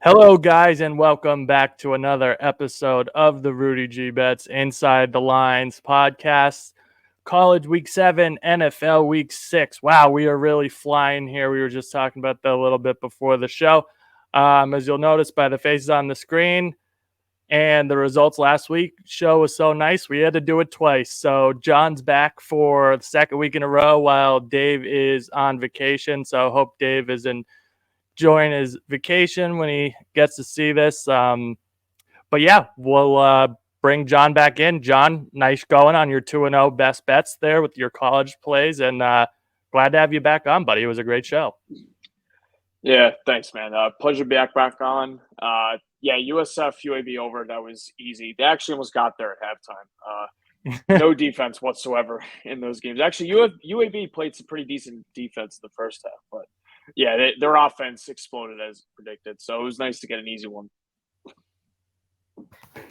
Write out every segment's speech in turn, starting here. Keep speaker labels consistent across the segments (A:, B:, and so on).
A: Hello, guys, and welcome back to another episode of the Rudy G Bets Inside the Lines podcast. College Week 7, NFL Week 6. Wow, we are really flying here. We were just talking about that a little bit before the show. As you'll notice by the faces on the screen and the results last week, show was so nice, we had to do it twice. So John's back for the second week in a row while Dave is on vacation. So hope Dave is enjoying his vacation when he gets to see this. But yeah, we'll bring John back in. John, nice going on your 2-0 best bets there with your college plays, and glad to have you back on, buddy. It was a great show.
B: Yeah, thanks, man. Pleasure to be back on. USF UAB over. That was easy. They actually almost got there at halftime. No defense whatsoever in those games. Actually, UAB played some pretty decent defense in the first half, but yeah, their offense exploded as predicted. So it was nice to get an easy one.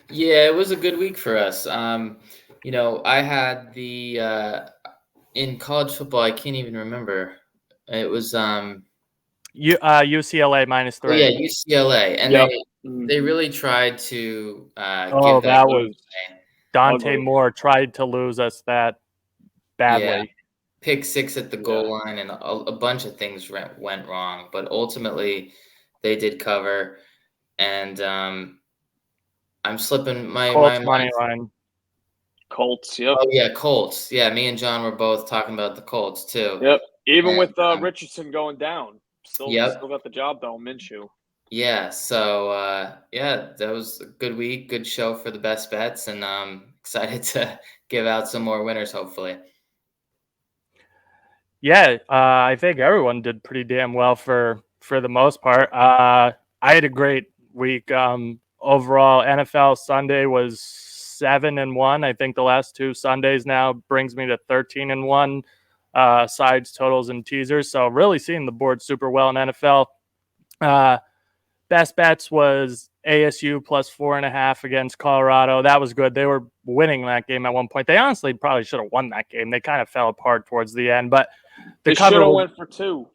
C: Yeah, it was a good week for us. I had the in college football. I can't even remember. It was
A: UCLA -3.
C: Oh yeah, UCLA, and they really tried to give
A: that was Dante Moore tried to lose us that badly.
C: Yeah. Pick six at the goal line, and a bunch of things went wrong, but ultimately they did cover. And I'm slipping my
A: money line.
B: Colts, yep.
C: Oh yeah, Colts. Yeah, me and John were both talking about the Colts too.
B: Yep. Even with Richardson going down, still got the job though, Minshew.
C: Yeah. So that was a good week, good show for the best bets, and I'm excited to give out some more winners, hopefully.
A: Yeah, I think everyone did pretty damn well for the most part. I had a great week. Overall, NFL Sunday was 7-1. I think the last two Sundays now brings me to 13-1 sides, totals, and teasers. So really seeing the board super well in NFL. Best bets was ASU plus 4.5 against Colorado. That was good. They were winning that game at one point. They honestly probably should have won that game. They kind of fell apart towards the end, but
B: they should have went for two.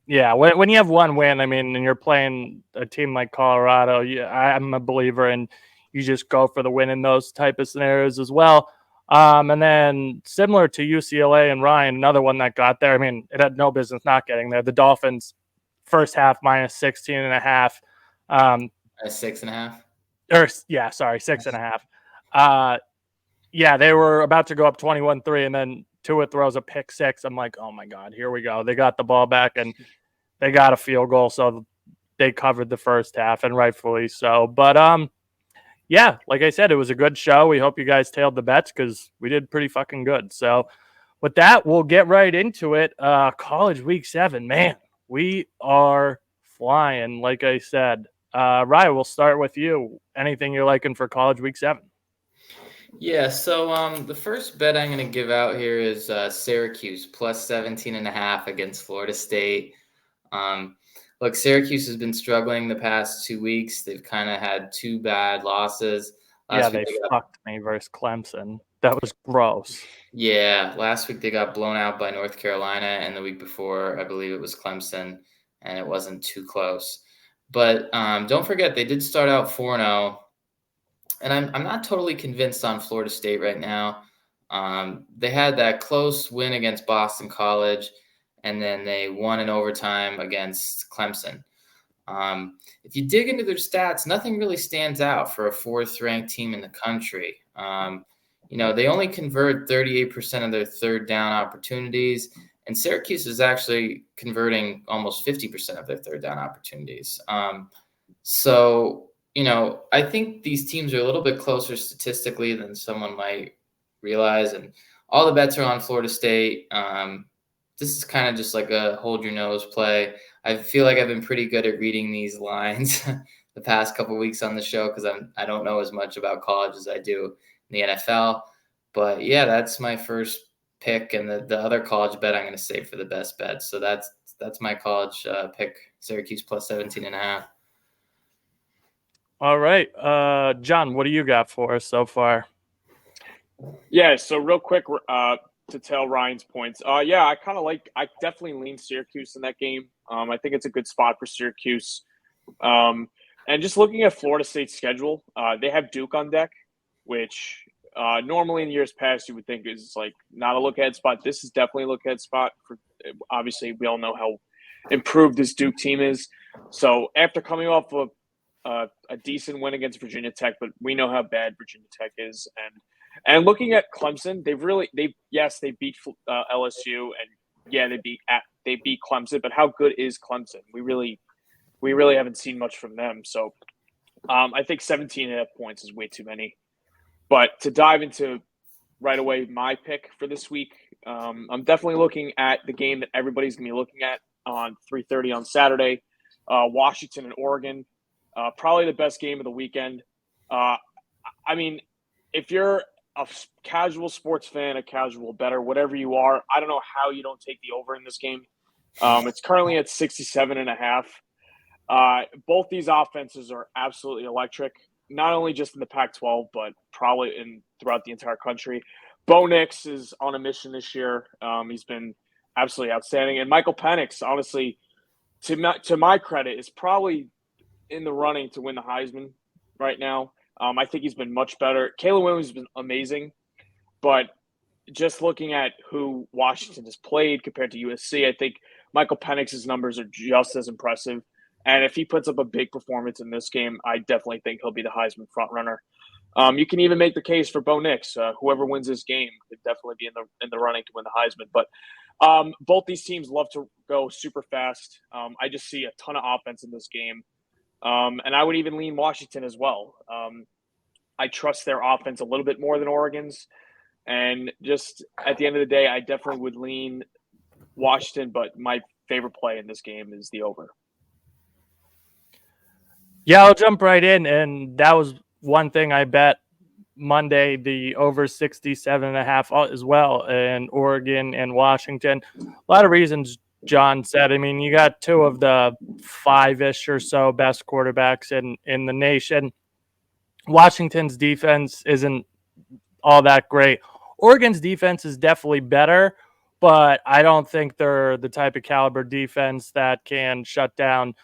A: Yeah, when you have one win, I mean, and you're playing a team like Colorado, I'm a believer in you just go for the win in those type of scenarios as well. And then similar to UCLA and Ryan, another one that got there. I mean, it had no business not getting there. The Dolphins first half -16.5.
C: 6.5.
A: Or yeah, sorry, 6.5. Yeah, they were about to go up 21-3, and then Tua throws a pick six. I'm like, oh my God, here we go. They got the ball back and they got a field goal. So they covered the first half, and rightfully so. But yeah, like I said, it was a good show. We hope you guys tailed the bets because we did pretty fucking good. So with that, we'll get right into it. College Week 7, man, we are flying, like I said. Ryan, we'll start with you. Anything you're liking for College Week 7?
C: Yeah, so the first bet I'm going to give out here is Syracuse plus 17.5 against Florida State. Look, Syracuse has been struggling the past 2 weeks. They've kind of had two bad losses.
A: They fucked me versus Clemson. That was gross.
C: Yeah, last week they got blown out by North Carolina, and the week before, I believe it was Clemson, and it wasn't too close. But don't forget, they did start out 4-0. And I'm not totally convinced on Florida State right now. They had that close win against Boston College, and then they won in overtime against Clemson. If you dig into their stats, nothing really stands out for a fourth-ranked team in the country. They only convert 38% of their third down opportunities, and Syracuse is actually converting almost 50% of their third down opportunities. I think these teams are a little bit closer statistically than someone might realize, and all the bets are on Florida State. This is kind of just like a hold your nose play. I feel like I've been pretty good at reading these lines the past couple of weeks on the show because I don't know as much about college as I do in the NFL. But yeah, that's my first pick, and the other college bet I'm going to save for the best bet. So that's my college pick, Syracuse plus 17.5.
A: All right. John, what do you got for us so far?
B: Yeah, so real quick to tell Ryan's points. I definitely lean Syracuse in that game. I think it's a good spot for Syracuse. And just looking at Florida State's schedule, they have Duke on deck, which normally in years past you would think is like not a look ahead spot. This is definitely a look ahead spot. For obviously, we all know how improved this Duke team is. So after coming off of a decent win against Virginia Tech, but we know how bad Virginia Tech is, and looking at Clemson, they beat LSU, and yeah, they beat Clemson, but how good is Clemson? We really haven't seen much from them. So I think 17.5 points is way too many. But to dive into right away my pick for this week, I'm definitely looking at the game that everybody's going to be looking at on 3:30 on Saturday, Washington and Oregon. Probably the best game of the weekend. I mean, if you're a casual sports fan, a casual bettor, whatever you are, I don't know how you don't take the over in this game. It's currently at 67.5. Both these offenses are absolutely electric, not only just in the Pac-12, but probably throughout the entire country. Bo Nix is on a mission this year. He's been absolutely outstanding. And Michael Penix, honestly, to my credit, is probably in the running to win the Heisman right now. I think he's been much better. Caleb Williams has been amazing, but just looking at who Washington has played compared to USC, I think Michael Penix's numbers are just as impressive. And if he puts up a big performance in this game, I definitely think he'll be the Heisman frontrunner. You can even make the case for Bo Nix. Whoever wins this game could definitely be in the running to win the Heisman. But both these teams love to go super fast. I just see a ton of offense in this game. And I would even lean Washington as well. I trust their offense a little bit more than Oregon's. And just at the end of the day, I definitely would lean Washington, but my favorite play in this game is the over.
A: Yeah, I'll jump right in. And that was one thing I bet Monday, the over 67.5 as well, in Oregon and Washington. A lot of reasons John said. I mean, you got two of the five-ish or so best quarterbacks in the nation. Washington's defense isn't all that great. Oregon's defense is definitely better, but I don't think they're the type of caliber defense that can shut down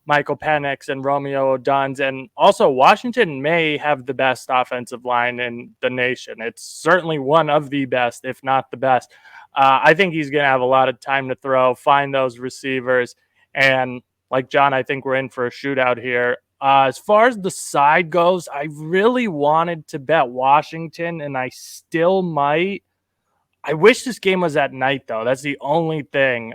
A: Michael Penix and Romeo Oduns. And also, Washington may have the best offensive line in the nation. It's certainly one of the best, if not the best. I think he's going to have a lot of time to throw, find those receivers. And like John, I think we're in for a shootout here. As far as the side goes, I really wanted to bet Washington, and I still might. I wish this game was at night, though. That's the only thing.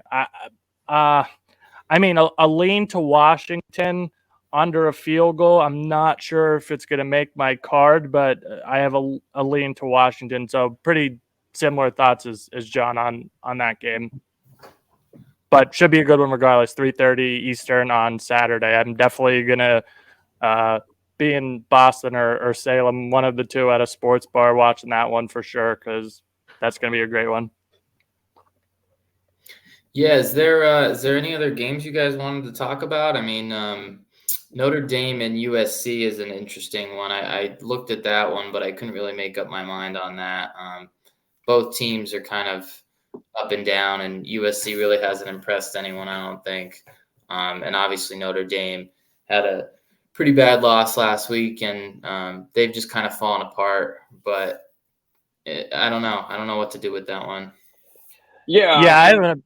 A: I mean, a lean to Washington under a field goal. I'm not sure if it's going to make my card, but I have a lean to Washington. So pretty similar thoughts as John on that game. But should be a good one regardless. 3:30 Eastern on Saturday. I'm definitely going to be in Boston or Salem, one of the two, at a sports bar watching that one for sure, because that's going to be a great one.
C: Yeah, is there any other games you guys wanted to talk about? I mean, Notre Dame and USC is an interesting one. I looked at that one, but I couldn't really make up my mind on that. Both teams are kind of up and down, and USC really hasn't impressed anyone, I don't think. And obviously Notre Dame had a pretty bad loss last week, and they've just kind of fallen apart. But I don't know. I don't know what to do with that one.
B: Yeah,
A: I haven't.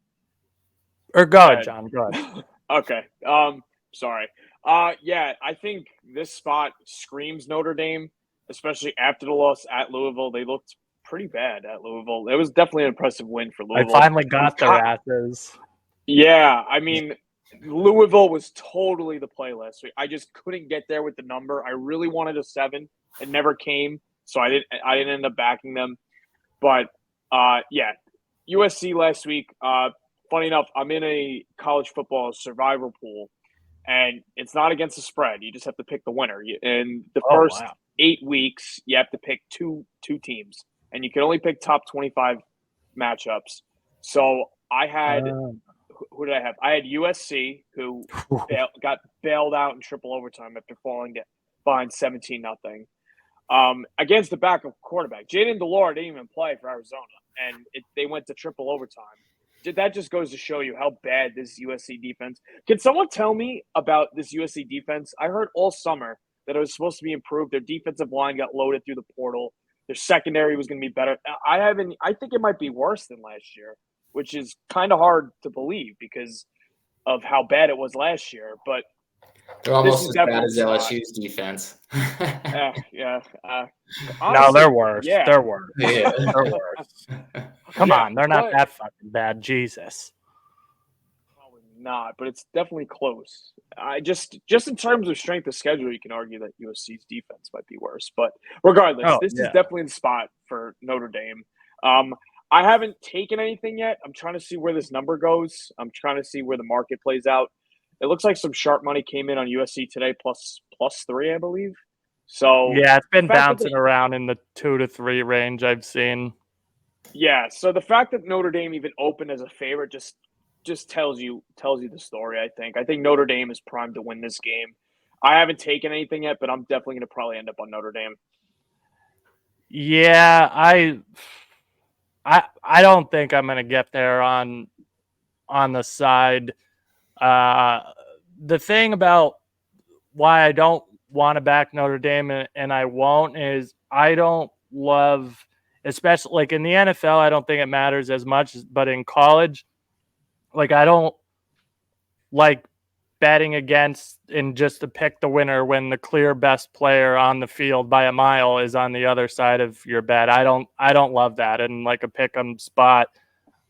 A: Or go ahead, John. Go ahead.
B: Okay. Sorry. Yeah, I think this spot screams Notre Dame, especially after the loss at Louisville. They looked pretty bad at Louisville. It was definitely an impressive win for Louisville.
A: I finally got their asses.
B: Yeah, I mean, Louisville was totally the play last week. I just couldn't get there with the number. I really wanted a 7. It never came, so I didn't end up backing them. But yeah, USC last week. Funny enough, I'm in a college football survivor pool, and it's not against the spread. You just have to pick the winner. In the first 8 weeks, you have to pick two teams, and you can only pick top 25 matchups. So I had who did I have? I had USC, who got bailed out in triple overtime after falling behind 17-0. Against the backup quarterback. Jaden Delore didn't even play for Arizona, and they went to triple overtime. that just goes to show you how bad this USC defense. Can someone tell me about this USC defense? I heard all summer that it was supposed to be improved. Their defensive line got loaded through the portal. Their secondary was going to be better. I think it might be worse than last year, which is kind of hard to believe because of how bad it was last year. But
C: they're almost as bad as LSU's defense.
B: Yeah.
A: Honestly, no, they're worse.
B: Yeah.
A: They're worse.
C: Yeah.
A: They're worse. Come on, they're not that fucking bad. Jesus.
B: Probably not, but it's definitely close. I just in terms of strength of schedule, you can argue that USC's defense might be worse. But regardless, this is definitely the spot for Notre Dame. I haven't taken anything yet. I'm trying to see where this number goes. I'm trying to see where the market plays out. It looks like some sharp money came in on USC today, plus 3, I believe. So
A: yeah, it's been bouncing around in the 2 to 3 range I've seen.
B: Yeah, so the fact that Notre Dame even opened as a favorite just tells you the story. I think Notre Dame is primed to win this game. I haven't taken anything yet, but I'm definitely going to probably end up on Notre Dame.
A: Yeah, I don't think I'm going to get there on the side. The thing about why I don't want to back Notre Dame and I won't is I don't love, especially like in the NFL, I don't think it matters as much, but in college, like I don't like betting against and just to pick the winner when the clear best player on the field by a mile is on the other side of your bet. I don't love that in like a pick 'em spot.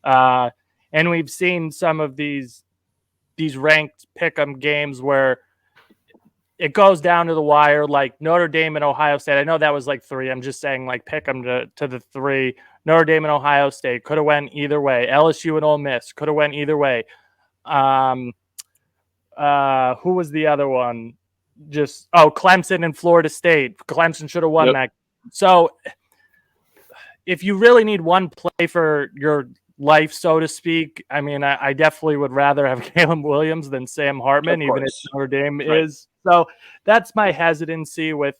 A: And we've seen some of these ranked pick 'em games where it goes down to the wire, like Notre Dame and Ohio State. I know that was like 3. I'm just saying like pick 'em to the 3. Notre Dame and Ohio State could have went either way. LSU and Ole Miss could have went either way. Who was the other one? Clemson and Florida State. Clemson should have won that. So if you really need one play for your life, so to speak, I mean, I definitely would rather have Caleb Williams than Sam Hartman, even if Notre Dame is. So that's my hesitancy with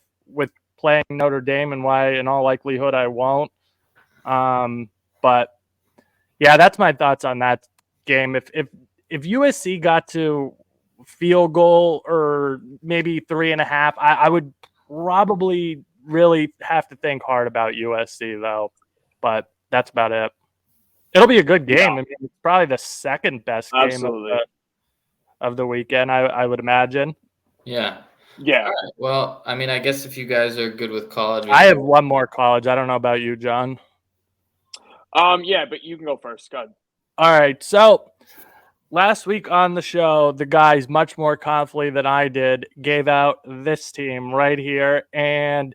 A: playing Notre Dame and why in all likelihood I won't. But yeah, that's my thoughts on that game. If USC got to field goal or maybe 3.5, I would probably really have to think hard about USC though. But that's about it. It'll be a good game. Yeah. I mean, it's probably the second best game of the weekend, I would imagine.
C: Yeah.
B: Yeah.
C: All right. Well, I mean, I guess if you guys are good with college.
A: I have one more college. I don't know about you, John.
B: Yeah, but you can go first. Go ahead.
A: All right. So last week on the show, the guys, much more confidently than I did, gave out this team right here. And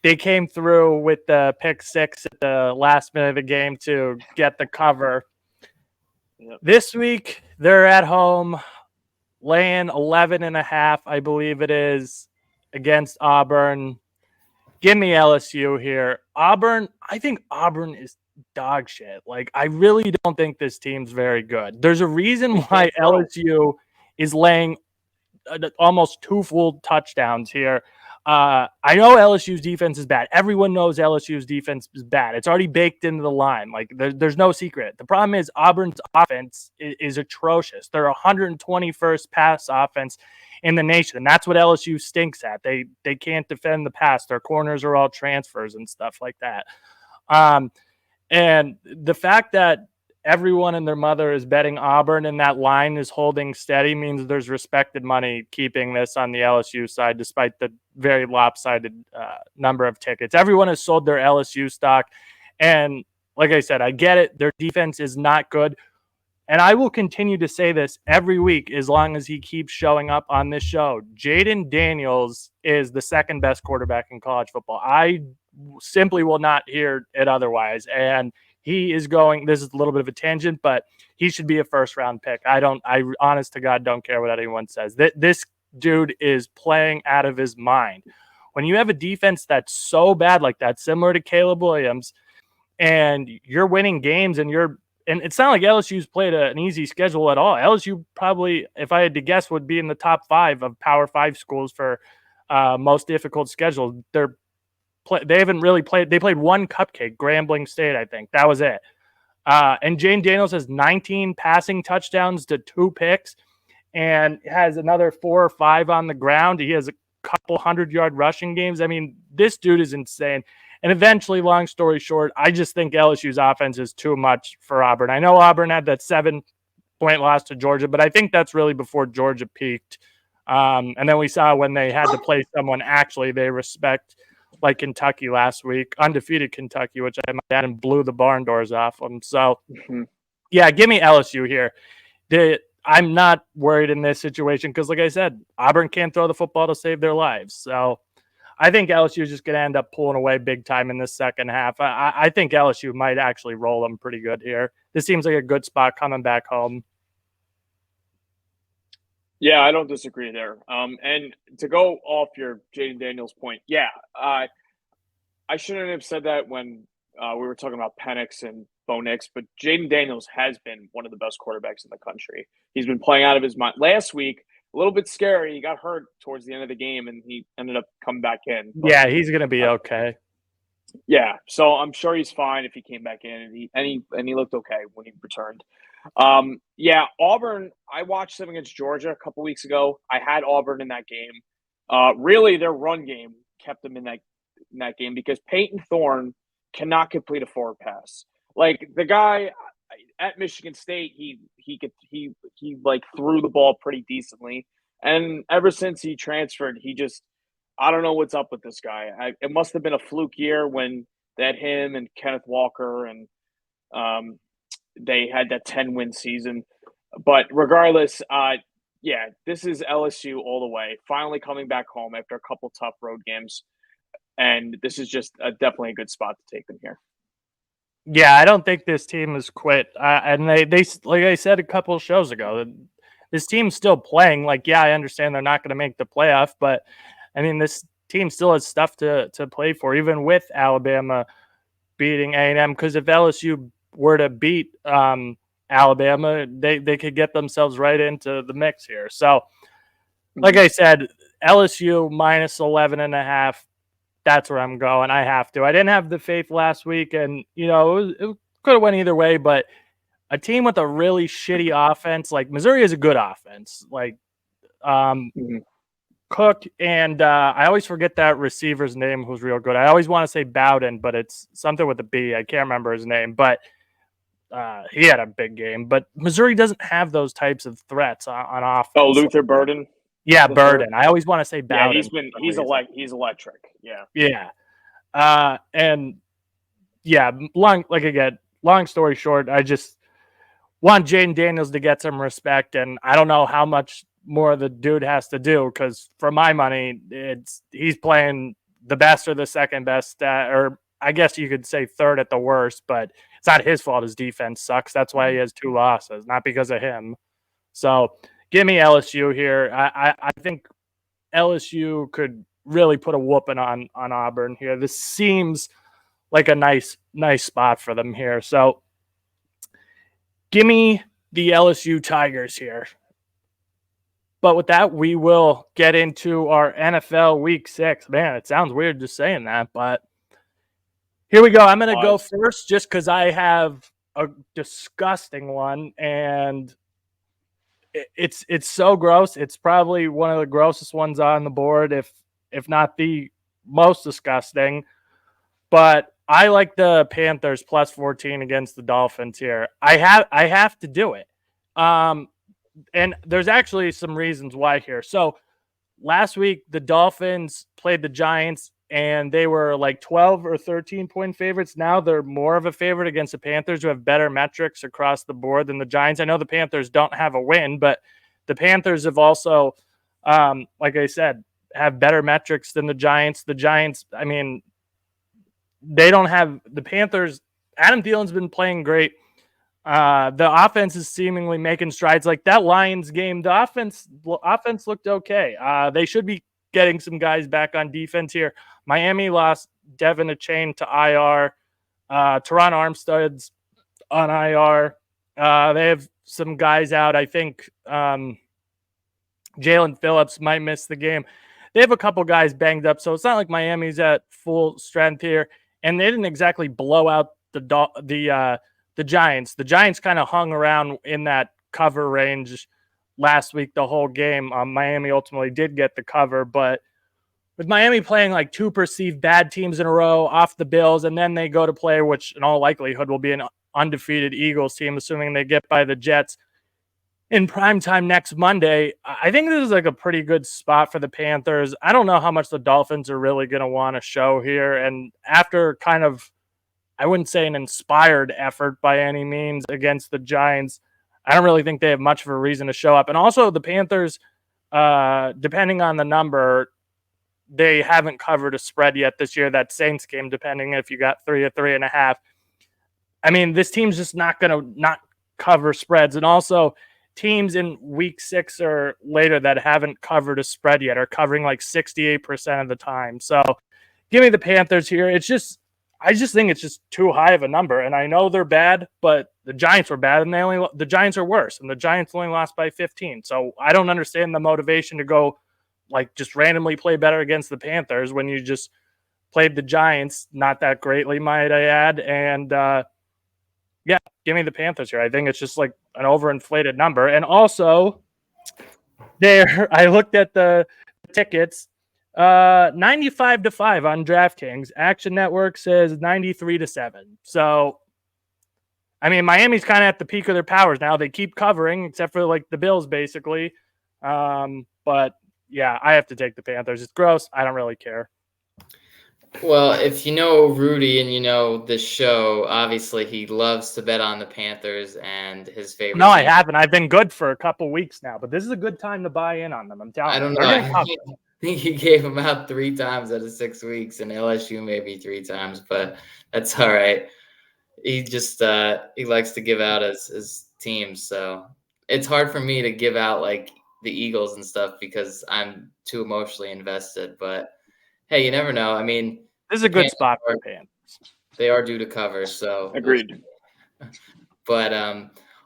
A: they came through with the pick 6 at the last minute of the game to get the cover. Yep. This week, they're at home, laying 11.5, I believe it is, against Auburn. Give me LSU here. Auburn, I think Auburn is dog shit. Like, I really don't think this team's very good. There's a reason why LSU is laying almost 2 full touchdowns here. I know LSU's defense is bad. Everyone knows LSU's defense is bad. It's already baked into the line. Like there's no secret. The problem is Auburn's offense is atrocious. They're 121st pass offense in the nation, and that's what LSU stinks at. They can't defend the pass. Their corners are all transfers and stuff like that. And the fact that everyone and their mother is betting Auburn and that line is holding steady means there's respected money keeping this on the LSU side, despite the very lopsided number of tickets. Everyone has sold their LSU stock. And like I said, I get it. Their defense is not good. And I will continue to say this every week as long as he keeps showing up on this show. Jaden Daniels is the second best quarterback in college football. I simply will not hear it otherwise. And he is going, this is a little bit of a tangent, but he should be a first-round pick. I honest to God, don't care what anyone says. This dude is playing out of his mind. When you have a defense that's so bad like that, similar to Caleb Williams, and you're winning games and it's not like LSU's played an easy schedule at all. LSU probably, if I had to guess, would be in the top 5 of Power 5 schools for most difficult schedules. They haven't really played. They played one cupcake, Grambling State, I think. That was it. And Jane Daniels has 19 passing touchdowns to 2 picks and has another 4 or 5 on the ground. He has a couple 100-yard rushing games. I mean, this dude is insane. And eventually, long story short, I just think LSU's offense is too much for Auburn. I know Auburn had that 7-point loss to Georgia, but I think that's really before Georgia peaked. And then we saw when they had to play someone actually they respect, like Kentucky last week, undefeated Kentucky, which I might add, and blew the barn doors off them. So, yeah, give me LSU here. I'm not worried in this situation because, like I said, Auburn can't throw the football to save their lives. So I think LSU is just going to end up pulling away big time in this second half. I think LSU might actually roll them pretty good here. This seems like a good spot coming back home.
B: Yeah, I don't disagree there. And to go off your Jaden Daniels point, yeah, I shouldn't have said that when we were talking about Penix and Bo Nix, but Jaden Daniels has been one of the best quarterbacks in the country. He's been playing out of his mind. Last week, a little bit scary. He got hurt towards the end of the game, and he ended up coming back in.
A: But, yeah, he's going to be okay.
B: Yeah, so I'm sure he's fine if he came back in, and he looked okay when he returned. Yeah, Auburn, I watched them against Georgia a couple weeks ago. I had Auburn in that game. Really, their run game kept them in that game because Peyton Thorne cannot complete a forward pass. Like the guy at Michigan State, he like threw the ball pretty decently, and ever since he transferred, I don't know what's up with this guy. It must have been a fluke year when they had him and Kenneth Walker, and they had that 10-win season. But regardless, yeah, this is LSU all the way. Finally coming back home after a couple tough road games, and this is just definitely a good spot to take them here.
A: Yeah, I don't think this team has quit. And they like I said a couple of shows ago, this team's still playing. Like, yeah, I understand they're not going to make the playoff, but I mean, this team still has stuff to play for, even with Alabama beating A&M. Because if LSU were to beat Alabama, they could get themselves right into the mix here. So, like I said, LSU minus 11.5. That's where I'm going. I have to. I didn't have the faith last week, and it could have went either way. But a team with a really shitty offense, like Missouri, is a good offense. Like Cook and I always forget that receiver's name, who's real good. I always want to say Bowden, but it's something with a B. I can't remember his name, but he had a big game. But Missouri doesn't have those types of threats on offense.
B: Oh, Luther Burden.
A: Yeah, Burden. I always want to say Bowden.
B: Yeah, he's electric. Yeah.
A: Yeah. And yeah, long story short, I just want Jaden Daniels to get some respect, and I don't know how much more the dude has to do, because for my money, he's playing the best or the second best, or I guess you could say third at the worst, but it's not his fault. His defense sucks. That's why he has 2 losses, not because of him. So give me LSU here. I think LSU could really put a whooping on Auburn here. This seems like a nice spot for them here. So give me the LSU Tigers here. But with that, we will get into our NFL Week 6. Man, it sounds weird just saying that, but here we go. I'm going to go first just because I have a disgusting one, and it's so gross. It's probably one of the grossest ones on the board, if not the most disgusting. But I like the Panthers plus 14 against the Dolphins here. I have to do it. And there's actually some reasons why here. So last week, the Dolphins played the Giants, and they were like 12 or 13-point favorites. Now they're more of a favorite against the Panthers, who have better metrics across the board than the Giants. I know the Panthers don't have a win, but the Panthers have also, like I said, have better metrics than the Giants. The Giants, I mean, they don't have the Panthers. Adam Thielen's been playing great. The offense is seemingly making strides. Like that Lions game, the offense looked okay. They should be getting some guys back on defense here. Miami lost Devin Achane to IR. Teron Armstead's on IR. They have some guys out. I think Jalen Phillips might miss the game. They have a couple guys banged up, so it's not like Miami's at full strength here. And they didn't exactly blow out the the Giants. The Giants kind of hung around in that cover range last week the whole game. Miami ultimately did get the cover, but with Miami playing like two perceived bad teams in a row off the Bills, and then they go to play, which in all likelihood will be an undefeated Eagles team, assuming they get by the Jets in primetime next Monday. I think this is like a pretty good spot for the Panthers. I don't know how much the Dolphins are really going to want to show here. And after kind of, I wouldn't say an inspired effort by any means against the Giants, I don't really think they have much of a reason to show up. And also the Panthers, depending on the number, they haven't covered a spread yet this year. That Saints game, depending if you got 3 or 3.5. I mean, this team's just not going to not cover spreads. And also, teams in week 6 or later that haven't covered a spread yet are covering like 68% of the time. So give me the Panthers here. I just think it's just too high of a number. And I know they're bad, but the Giants were bad and the Giants are worse. And the Giants only lost by 15. So I don't understand the motivation to go like just randomly play better against the Panthers when you just played the Giants not that greatly, might I add. And yeah, give me the Panthers here. I think it's just like an overinflated number. And also, I looked at the tickets, 95-5 on DraftKings. Action Network says 93-7. So, I mean, Miami's kind of at the peak of their powers now. They keep covering, except for like the Bills, basically. But yeah, I have to take the Panthers. It's gross. I don't really care.
C: Well, if you know Rudy and you know the show, obviously he loves to bet on the Panthers and his favorite.
A: No, I haven't. I've been good for a couple weeks now, but this is a good time to buy in on them. I'm telling you.
C: I don't know. I think he gave him out 3 times out of 6 weeks, and LSU maybe 3 times, but that's all right. He just he likes to give out his teams, so it's hard for me to give out like the Eagles and stuff because I'm too emotionally invested. But hey, you never know. I mean,
A: this is a good spot for Panthers.
C: They are due to cover, so
B: agreed.
C: But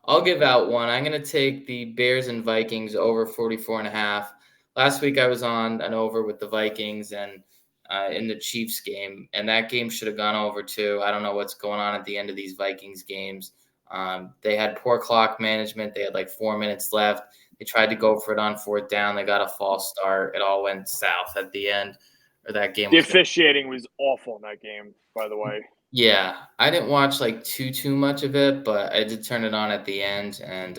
C: I'll give out one. I'm going to take the Bears and Vikings over 44.5. Last week I was on an over with the Vikings and in the Chiefs game, and that game should have gone over too. I don't know what's going on at the end of these Vikings games. They had poor clock management. They had like 4 minutes left. They tried to go for it on 4th down. They got a false start. It all went south at the end. Or that game.
B: The officiating was awful in that game, by the way.
C: Yeah, I didn't watch like too much of it, but I did turn it on at the end, and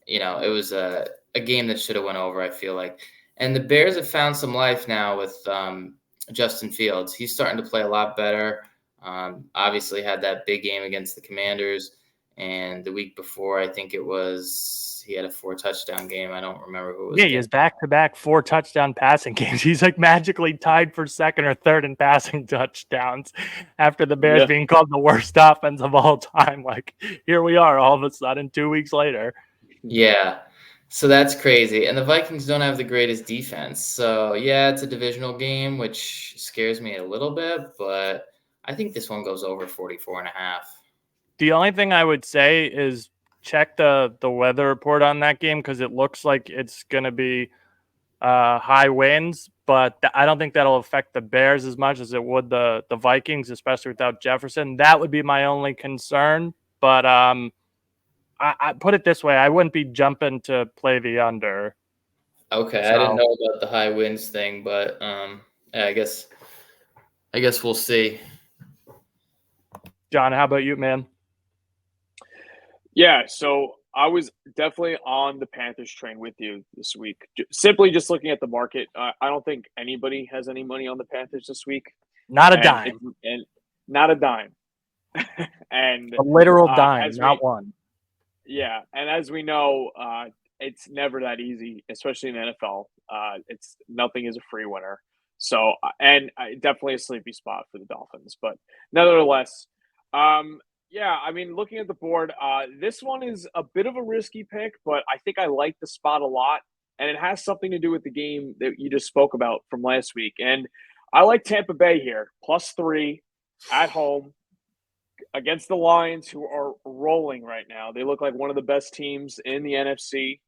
C: it was a game that should have went over, I feel like. And the Bears have found some life now with Justin Fields. He's starting to play a lot better. Obviously had that big game against the Commanders, and the week before, I think he had a 4-touchdown game. I don't remember who it was.
A: Yeah, he has back-to-back 4-touchdown passing games. He's like magically tied for 2nd or 3rd in passing touchdowns after the Bears being called the worst offense of all time. Like, here we are all of a sudden 2 weeks later.
C: Yeah, so that's crazy. And the Vikings don't have the greatest defense. So, yeah, it's a divisional game, which scares me a little bit, but I think this one goes over 44.5.
A: The only thing I would say is check the weather report on that game because it looks like it's going to be high winds, but I don't think that'll affect the Bears as much as it would the Vikings, especially without Jefferson. That would be my only concern, but I put it this way, I wouldn't be jumping to play the under.
C: Okay, so I didn't know about the high winds thing, but yeah, I guess we'll see.
A: John, how about you, man?
B: Yeah, so I was definitely on the Panthers train with you this week. Simply just looking at the market, I don't think anybody has any money on the Panthers this week.
A: Not a dime.
B: And not a dime. And
A: a literal dime, not one.
B: Yeah, and as we know, it's never that easy, especially in the NFL. Nothing is a free winner. So, and definitely a sleepy spot for the Dolphins. But nevertheless, yeah, I mean, looking at the board, this one is a bit of a risky pick, but I think I like the spot a lot. And it has something to do with the game that you just spoke about from last week. And I like Tampa Bay here, +3 at home against the Lions, who are rolling right now. They look like one of the best teams in the NFC.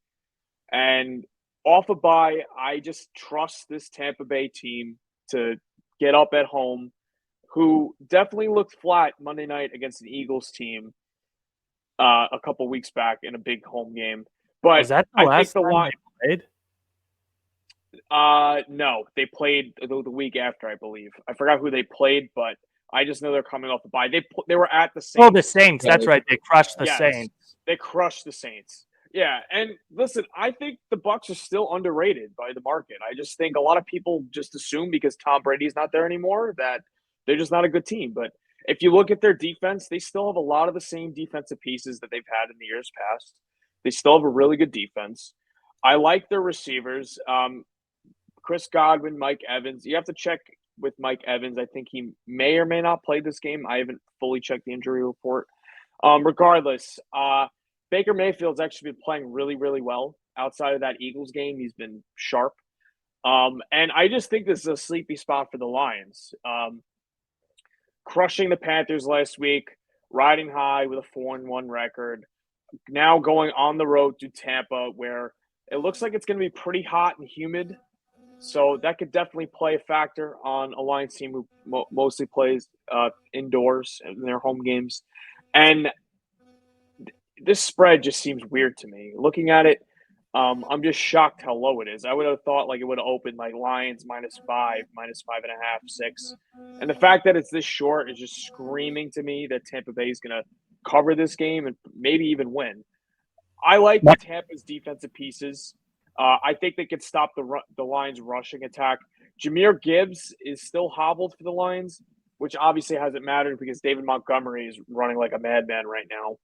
B: And off a bye, I just trust this Tampa Bay team to get up at home, who definitely looked flat Monday night against an Eagles team a couple weeks back in a big home game. But
A: Was that the
B: I think
A: last
B: the
A: time
B: line.
A: they played?
B: No, they played the week after, I believe. I forgot who they played, but I just know they're coming off the bye. They were at the Saints.
A: Oh, the Saints. That's right. They crushed the
B: Yes,
A: Saints.
B: they crushed the Saints. Yeah, and listen, I think the Bucs are still underrated by the market. I just think a lot of people just assume because Tom Brady's not there anymore that they're just not a good team. But if you look at their defense, they still have a lot of the same defensive pieces that they've had in the years past. They still have a really good defense. I like their receivers. Chris Godwin, Mike Evans. You have to check with Mike Evans. I think he may or may not play this game. I haven't fully checked the injury report. Regardless, Baker Mayfield's actually been playing really, really well outside of that Eagles game. He's been sharp. And I just think this is a sleepy spot for the Lions. Crushing the Panthers last week, riding high with a 4-1 record. Now going on the road to Tampa, where it looks like it's going to be pretty hot and humid. So that could definitely play a factor on a Lions team who mostly plays indoors in their home games. And this spread just seems weird to me. Looking at it, I'm just shocked how low it is. I would have thought like it would have opened like Lions -5, -5.5, 6. And the fact that it's this short is just screaming to me that Tampa Bay is going to cover this game and maybe even win. I like Tampa's defensive pieces. I think they could stop the Lions' rushing attack. Jahmyr Gibbs is still hobbled for the Lions, which obviously hasn't mattered because David Montgomery is running like a madman right now.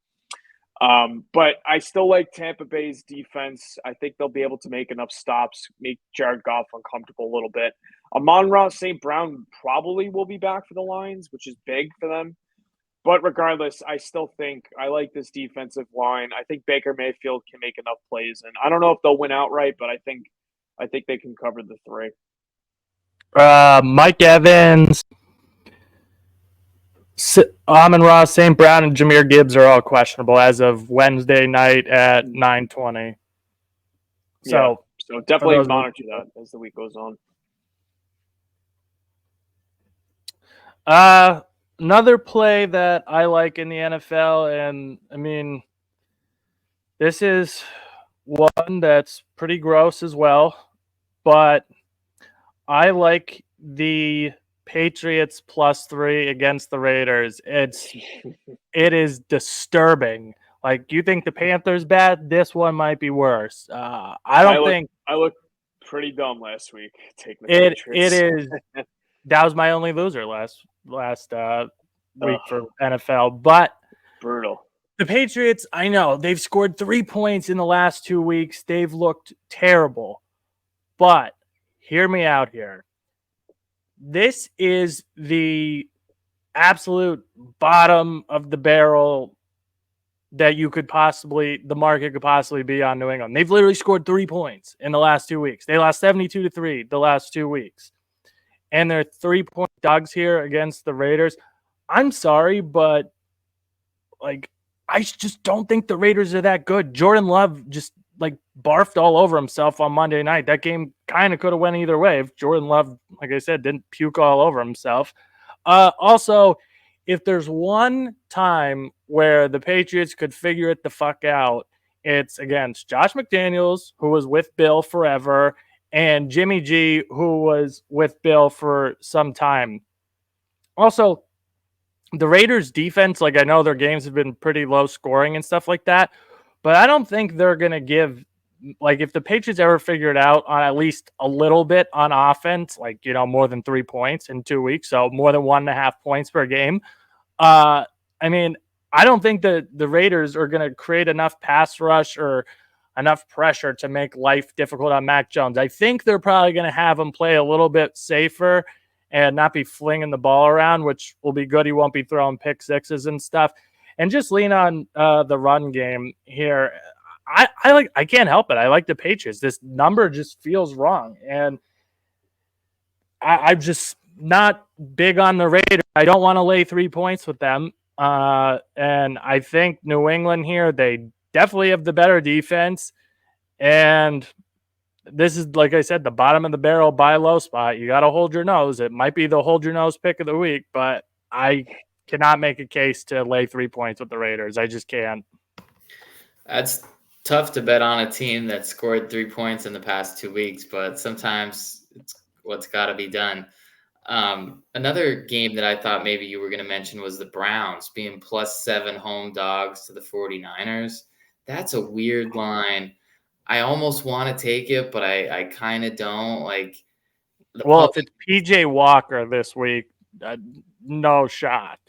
B: But I still like Tampa Bay's defense. I think they'll be able to make enough stops, make Jared Goff uncomfortable a little bit. Amon-Ra St. Brown probably will be back for the Lions, which is big for them. But regardless, I still think I like this defensive line. I think Baker Mayfield can make enough plays, and I don't know if they'll win outright, but I think they can cover the 3.
A: Mike Evans, Amon-Ra, St. Brown, and Jahmyr Gibbs are all questionable as of Wednesday night at 9:20.
B: So definitely monitor that as the week goes on.
A: Another play that I like in the NFL, and I mean, this is one that's pretty gross as well, but I like the Patriots +3 against the Raiders. It is disturbing. Like, you think the Panthers bad? This one might be worse. I
B: looked pretty dumb last week taking the
A: Patriots.
B: Patriots.
A: It is. That was my only loser last week for NFL. But
B: brutal.
A: The Patriots, I know, they've scored 3 points in the last 2 weeks. They've looked terrible. But hear me out here. This is the absolute bottom of the barrel that the market could possibly be on New England. They've literally scored 3 points in the last 2 weeks. They lost 72-3 the last 2 weeks. And they're 3-point dogs here against the Raiders. I'm sorry, but like, I just don't think the Raiders are that good. Jordan Love just like barfed all over himself on Monday night. That game kind of could have went either way if Jordan Love, like I said, didn't puke all over himself. Also, if there's one time where the Patriots could figure it the fuck out, it's against Josh McDaniels, who was with Bill forever, and Jimmy G, who was with Bill for some time. Also, the Raiders defense, like, I know their games have been pretty low scoring and stuff like that, but I don't think they're going to give, like, if the Patriots ever figure it out on at least a little bit on offense, like, you know, more than 3 points in 2 weeks, so more than 1.5 points per game. I mean, I don't think that the Raiders are going to create enough pass rush or enough pressure to make life difficult on Mac Jones. I think they're probably going to have him play a little bit safer and not be flinging the ball around, which will be good. He won't be throwing pick sixes and stuff. And just lean on the run game here. I can't help it. I like the Patriots. This number just feels wrong. And I'm just not big on the Raiders. I don't want to lay 3 points with them. And I think New England here, they definitely have the better defense. And this is, like I said, the bottom of the barrel buy low spot. You got to hold your nose. It might be the hold your nose pick of the week, but I cannot make a case to lay 3 points with the Raiders. I just can't.
C: That's tough to bet on a team that scored 3 points in the past 2 weeks, but sometimes it's what's got to be done. Another game that I thought maybe you were going to mention was the Browns being +7 home dogs to the 49ers. That's a weird line. I almost want to take it, but I kind of don't. Like the
A: Well, if
C: public,
A: it's PJ Walker this week, no shot.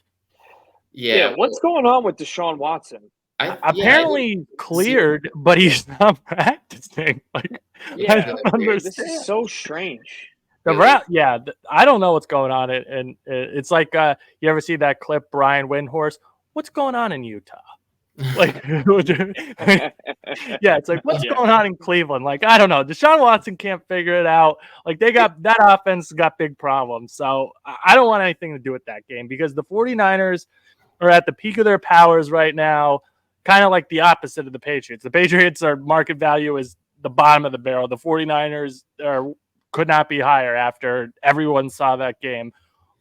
B: Yeah,
C: yeah.
B: what's going on with Deshaun Watson?
A: Apparently cleared, but he's not practicing. Like, I
B: Yeah,
A: don't
B: this is
A: understand.
B: so strange.
C: Really?
A: I don't know what's going on. And it's like, you ever see that clip, Brian Windhorse? What's going on in Utah? Like, yeah, it's like, what's
B: Yeah.
A: going on in Cleveland? Like, I don't know. Deshaun Watson can't figure it out. Like, they got that offense got big problems. So I don't want anything to do with that game because the 49ers are at the peak of their powers right now, kind of like the opposite of the Patriots. The Patriots, are market value is the bottom of the barrel. The 49ers could not be higher after everyone saw that game.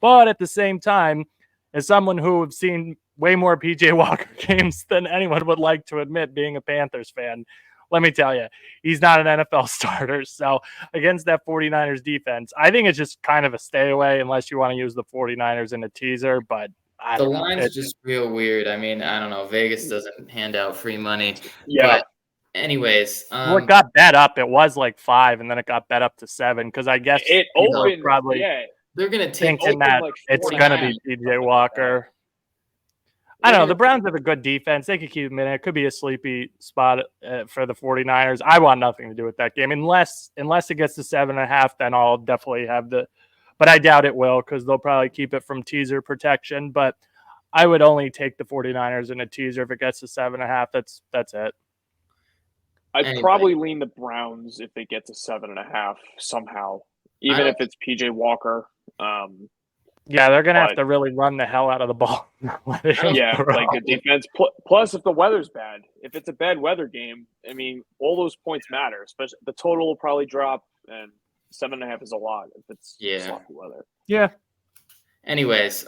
A: But at the same time, as someone who have seen way more PJ Walker games than anyone would like to admit, being a Panthers fan, let me tell you, he's not an NFL starter. So against that 49ers defense, I think it's just kind of a stay away unless you want to use the 49ers in a teaser. But I
C: The
A: don't know.
C: line's just real weird. I mean, I don't know. Vegas doesn't hand out free money.
B: Yeah.
C: But anyways,
A: Well, it got bet up. It was like 5, and then it got bet up to 7 because I guess
B: It
A: people are
B: opened.
A: probably
B: Yeah,
C: they're going to take
A: thinking
B: opened
A: that
B: like
A: it's
B: 49,
A: going to be
B: something
A: PJ
B: like
A: Walker. I
C: They're
A: don't know.
C: gonna
A: The Browns have a good defense. They could keep them in. It could be a sleepy spot for the 49ers. I want nothing to do with that game. Unless it gets to 7.5, then I'll definitely have the – but I doubt it will because they'll probably keep it from teaser protection. But I would only take the 49ers in a teaser if it gets to 7.5. That's it.
B: I'd
C: Anyway.
B: probably lean the Browns if they get to 7.5 somehow, even if it's PJ Walker.
A: Yeah, they're gonna have to really run the hell out of the ball.
B: Yeah, like the defense. Plus, if the weather's bad, if it's a bad weather game, I mean, all those points matter. Especially the total will probably drop, and 7.5 is a lot if it's sloppy weather.
A: Yeah.
C: Anyways,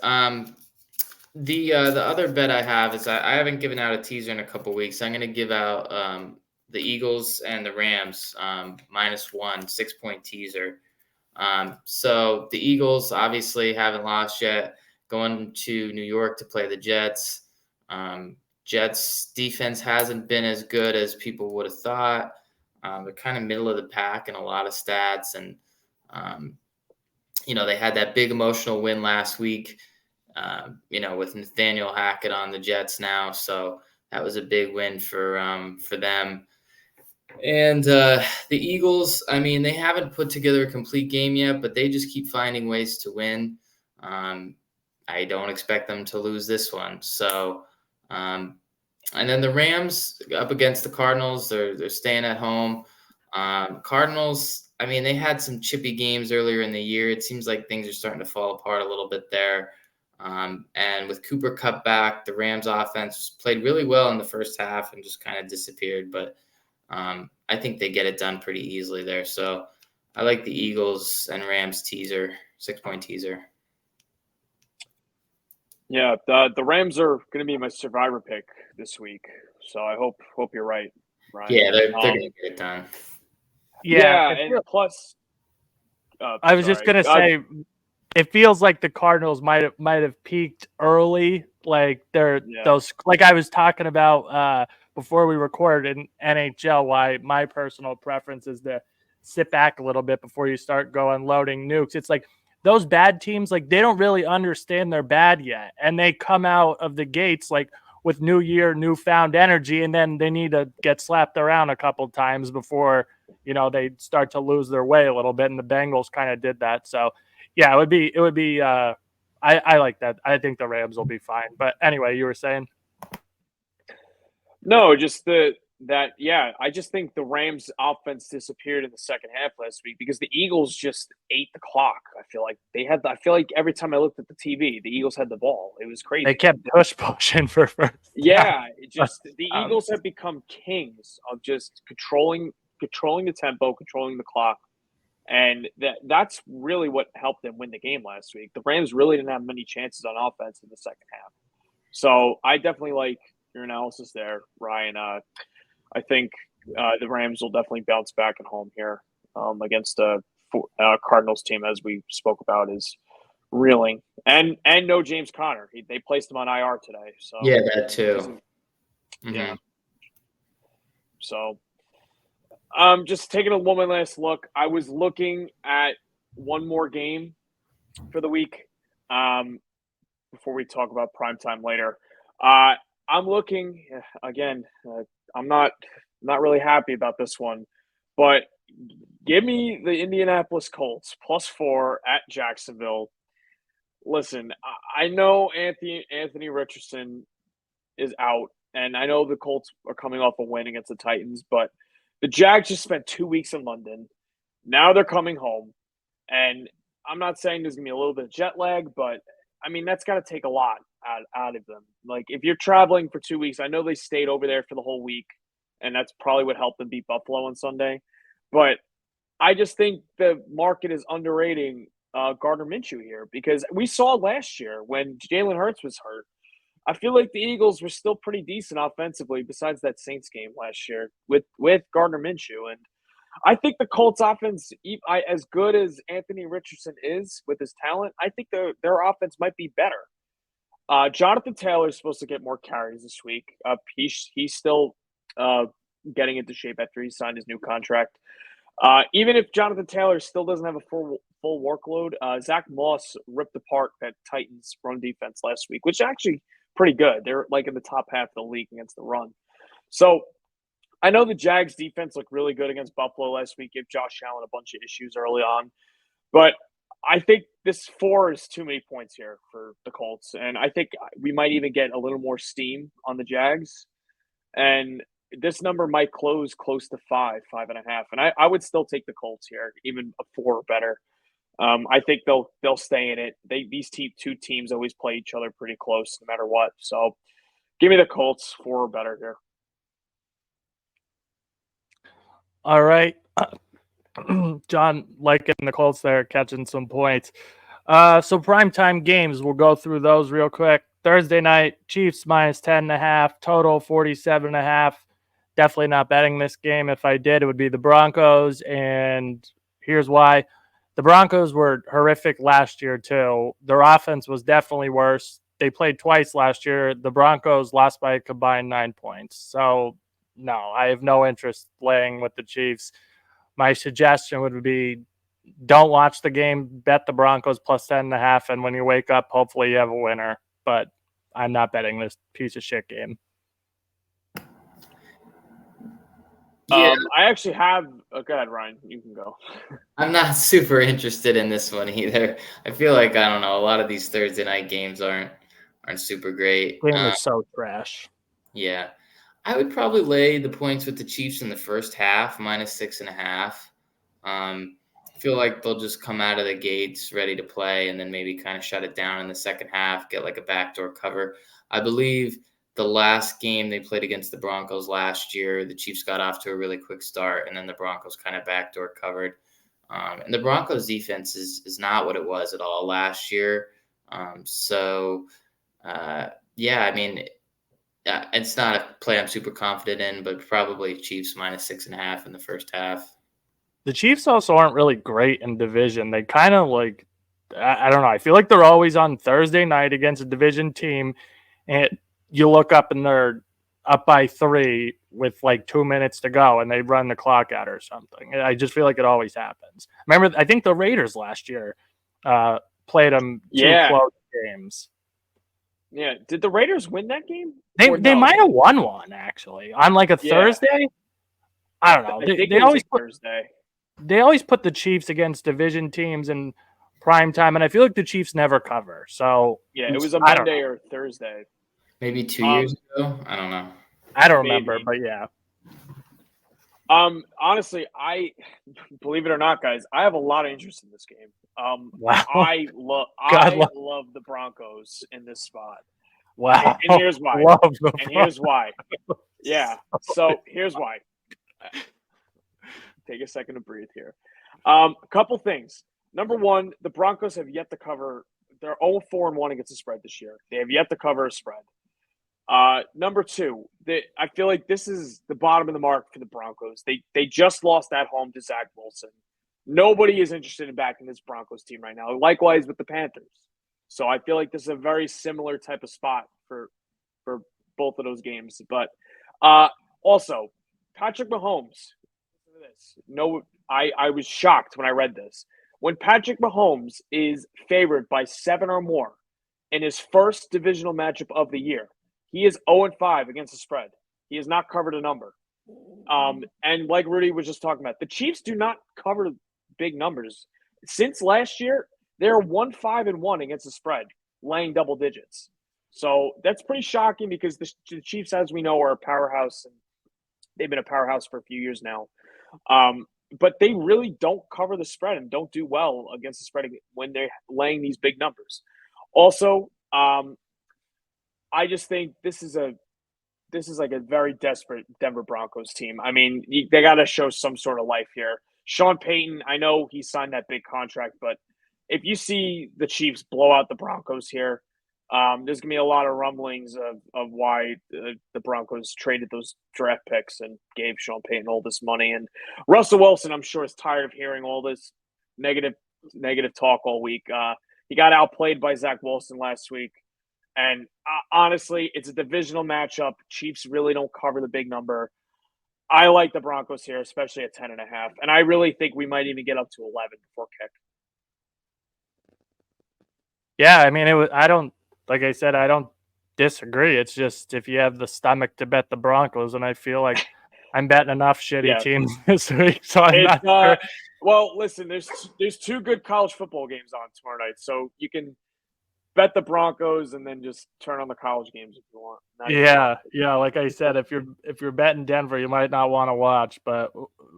C: the other bet I have is I haven't given out a teaser in a couple weeks. I'm going to give out the Eagles and the Rams -1 6-point teaser. So the Eagles obviously haven't lost yet, going to New York to play the Jets. Jets defense hasn't been as good as people would have thought. They're kind of middle of the pack in a lot of stats. And, they had that big emotional win last week, with Nathaniel Hackett on the Jets now. So that was a big win for them. And the Eagles, I mean, they haven't put together a complete game yet, but they just keep finding ways to win. I don't expect them to lose this one. So, and then the Rams up against the Cardinals, they're staying at home. Cardinals, I mean, they had some chippy games earlier in the year. It seems like things are starting to fall apart a little bit there. And with Cooper Kupp back, the Rams offense played really well in the first half and just kind of disappeared. But I think they get it done pretty easily there. So I like the Eagles and Rams teaser, 6-point teaser.
B: Yeah, the Rams are going to be my survivor pick this week. So I hope you're right, Ryan.
C: Yeah, they're going to get it done.
B: Yeah, and plus,
A: I was just gonna say, it feels like the Cardinals might have peaked early. Like those, like I was talking about before we recorded in NHL. Why my personal preference is to sit back a little bit before you start going loading nukes. It's like those bad teams, like they don't really understand they're bad yet, and they come out of the gates like with new year, newfound energy, and then they need to get slapped around a couple times before they start to lose their way a little bit. And the Bengals kind of did that. So yeah, it would be. I like that. I think the Rams will be fine. But anyway, you were saying?
B: No, just I just think the Rams offense disappeared in the second half last week because the Eagles just ate the clock. I feel like every time I looked at the TV, the Eagles had the ball. It was crazy.
A: They kept pushing for first.
B: Yeah, the Eagles have become kings of just controlling the tempo, controlling the clock. And that's really what helped them win the game last week. The Rams really didn't have many chances on offense in the second half. So I definitely like your analysis there, Ryan. I think the Rams will definitely bounce back at home here against a Cardinals team, as we spoke about, is reeling. And no James Conner. They placed him on IR today. So
C: yeah, that too.
B: Yeah. So just taking a one last look. I was looking at one more game for the week before we talk about primetime later. I'm looking again. I'm not really happy about this one, but give me the Indianapolis Colts +4 at Jacksonville. Listen, I know Anthony Richardson is out, and I know the Colts are coming off a win against the Titans, but the Jags just spent 2 weeks in London. Now they're coming home, and I'm not saying there's gonna be a little bit of jet lag, but I mean that's got to take a lot out of them. Like if you're traveling for 2 weeks, I know they stayed over there for the whole week, and that's probably what helped them beat Buffalo on Sunday. But I just think the market is underrating Gardner Minshew here because we saw last year when Jalen Hurts was hurt. I feel like the Eagles were still pretty decent offensively, besides that Saints game last year with Gardner Minshew, and I think the Colts offense, as good as Anthony Richardson is with his talent, I think their offense might be better. Jonathan Taylor is supposed to get more carries this week. He's still getting into shape after he signed his new contract. Even if Jonathan Taylor still doesn't have a full workload, Zach Moss ripped apart that Titans run defense last week, which is actually pretty good. They're like in the top half of the league against the run. So I know the Jags defense looked really good against Buffalo last week, gave Josh Allen a bunch of issues early on. But I think this 4 is too many points here for the Colts. And I think we might even get a little more steam on the Jags. And this number might close close to 5.5. And I would still take the Colts here, even a 4 or better. I think they'll stay in it. These two teams always play each other pretty close no matter what. So give me the Colts 4 or better here.
A: All right. John liking the Colts there, catching some points. So primetime games, we'll go through those real quick. Thursday night, Chiefs -10.5, total 47.5. Definitely not betting this game. If I did, it would be the Broncos, and here's why. The Broncos were horrific last year too. Their offense was definitely worse. They played twice last year. The Broncos lost by a combined 9 points. So no, I have no interest playing with the Chiefs. My suggestion would be don't watch the game, bet the Broncos +10.5, and when you wake up, hopefully you have a winner. But I'm not betting this piece of shit game.
C: Yeah,
B: I actually have. Go ahead, Ryan. You can go.
C: I'm not super interested in this one either. I feel like I don't know. A lot of these Thursday night games aren't super great.
A: Game is so trash.
C: Yeah, I would probably lay the points with the Chiefs in the first half, -6.5. I feel like they'll just come out of the gates ready to play and then maybe kind of shut it down in the second half, get like a backdoor cover. I believe the last game they played against the Broncos last year, the Chiefs got off to a really quick start and then the Broncos kind of backdoor covered. And the Broncos defense is not what it was at all last year. Yeah, I mean, it's not a play I'm super confident in, but probably Chiefs -6.5 in the first half.
A: The Chiefs also aren't really great in division. They kind of like, I don't know. I feel like they're always on Thursday night against a division team, and you look up and they're up by 3 with like 2 minutes to go, and they run the clock out or something. I just feel like it always happens. Remember, I think the Raiders last year played them 2 close games.
B: Yeah. Did the Raiders win that game?
A: They might have won one actually on like a Thursday. I don't know. They always put
B: Thursday.
A: They always put the Chiefs against division teams in prime time, and I feel like the Chiefs never cover. So
B: yeah, it was a Monday or Thursday.
C: Maybe 2 years ago. I don't know.
A: I don't remember, but yeah.
B: Honestly, I believe it or not, guys, I have a lot of interest in this game.
A: Wow.
B: I love the Broncos in this spot.
A: Wow.
B: And here's why. Here's why. Yeah. So here's why. Take a second to breathe here. A couple things. Number one, the Broncos have yet to cover. They're 0-4-1 against the spread this year. They have yet to cover a spread. Number two, I feel like this is the bottom of the mark for the Broncos. They just lost at home to Zach Wilson. Nobody is interested in backing this Broncos team right now. Likewise with the Panthers. So I feel like this is a very similar type of spot for both of those games. But also, Patrick Mahomes. Listen to this. No, I was shocked when I read this. When Patrick Mahomes is favored by 7 or more in his first divisional matchup of the year, he is 0-5 against the spread. He has not covered a number. And like Rudy was just talking about, the Chiefs do not cover big numbers. Since last year, they're 1-5-1 against the spread, laying double digits. So that's pretty shocking because the Chiefs, as we know, are a powerhouse. And they've been a powerhouse for a few years now. But they really don't cover the spread and don't do well against the spread when they're laying these big numbers. Also, I just think this is like a very desperate Denver Broncos team. I mean, they got to show some sort of life here. Sean Payton, I know he signed that big contract, but if you see the Chiefs blow out the Broncos here, there's gonna be a lot of rumblings of why the Broncos traded those draft picks and gave Sean Payton all this money. And Russell Wilson, I'm sure, is tired of hearing all this negative talk all week. He got outplayed by Zach Wilson last week. And honestly, it's a divisional matchup. Chiefs really don't cover the big number. I like the Broncos here, especially at 10.5. And I really think we might even get up to 11 before kick.
A: Yeah, I mean, like I said, I don't disagree. It's just if you have the stomach to bet the Broncos, and I feel like I'm betting enough shitty teams this week, so I'm not sure.
B: Well, listen, there's 2 good college football games on tomorrow night, so you can bet the Broncos and then just turn on the college games if you want.
A: Yeah. Like I said, if you're betting Denver, you might not want to watch, but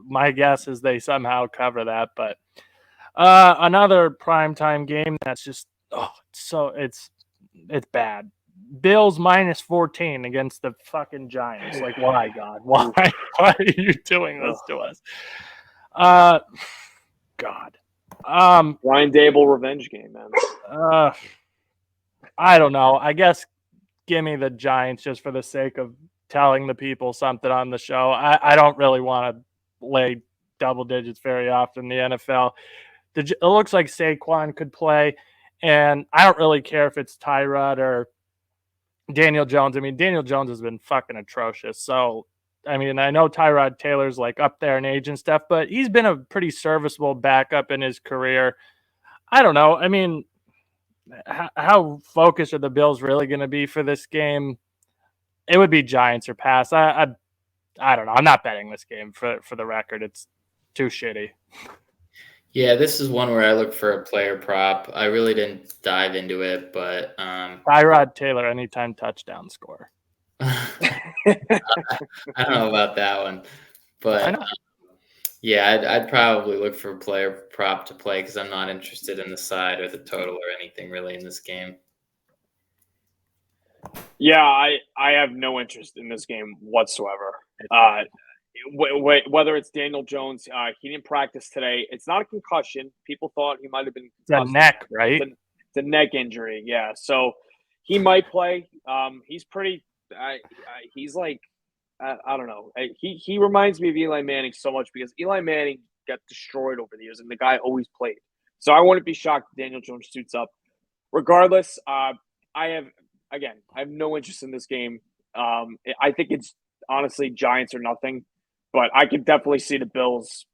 A: my guess is they somehow cover that. But another primetime game that's just it's bad. Bills -14 against the fucking Giants. Like, why, God? Why are you doing this to us? God.
B: Ryan Dable revenge game, man.
A: I don't know. I guess give me the Giants just for the sake of telling the people something on the show. I don't really want to lay double digits very often in the NFL. It looks like Saquon could play, and I don't really care if it's Tyrod or Daniel Jones. I mean, Daniel Jones has been fucking atrocious. So, I mean, I know Tyrod Taylor's like up there in age and stuff, but he's been a pretty serviceable backup in his career. I don't know. I mean, how focused are the Bills really going to be for this game? It would be Giants or pass. I don't know. I'm not betting this game for the record. It's too shitty.
C: Yeah, this is one where I look for a player prop. I really didn't dive into it, but
A: Tyrod Taylor anytime touchdown score.
C: I don't know about that one, but yeah, I'd probably look for a player prop to play because I'm not interested in the side or the total or anything really in this game.
B: Yeah, I have no interest in this game whatsoever. Whether it's Daniel Jones, he didn't practice today. It's not a concussion. People thought he might have been concussed.
A: It's a neck, right?
B: It's a neck injury, yeah. So he might play. He's pretty. He's like, I don't know. He reminds me of Eli Manning so much because Eli Manning got destroyed over the years, and the guy always played. So I wouldn't be shocked if Daniel Jones suits up. Regardless, I have no interest in this game. I think it's honestly Giants or nothing. But I could definitely see the Bills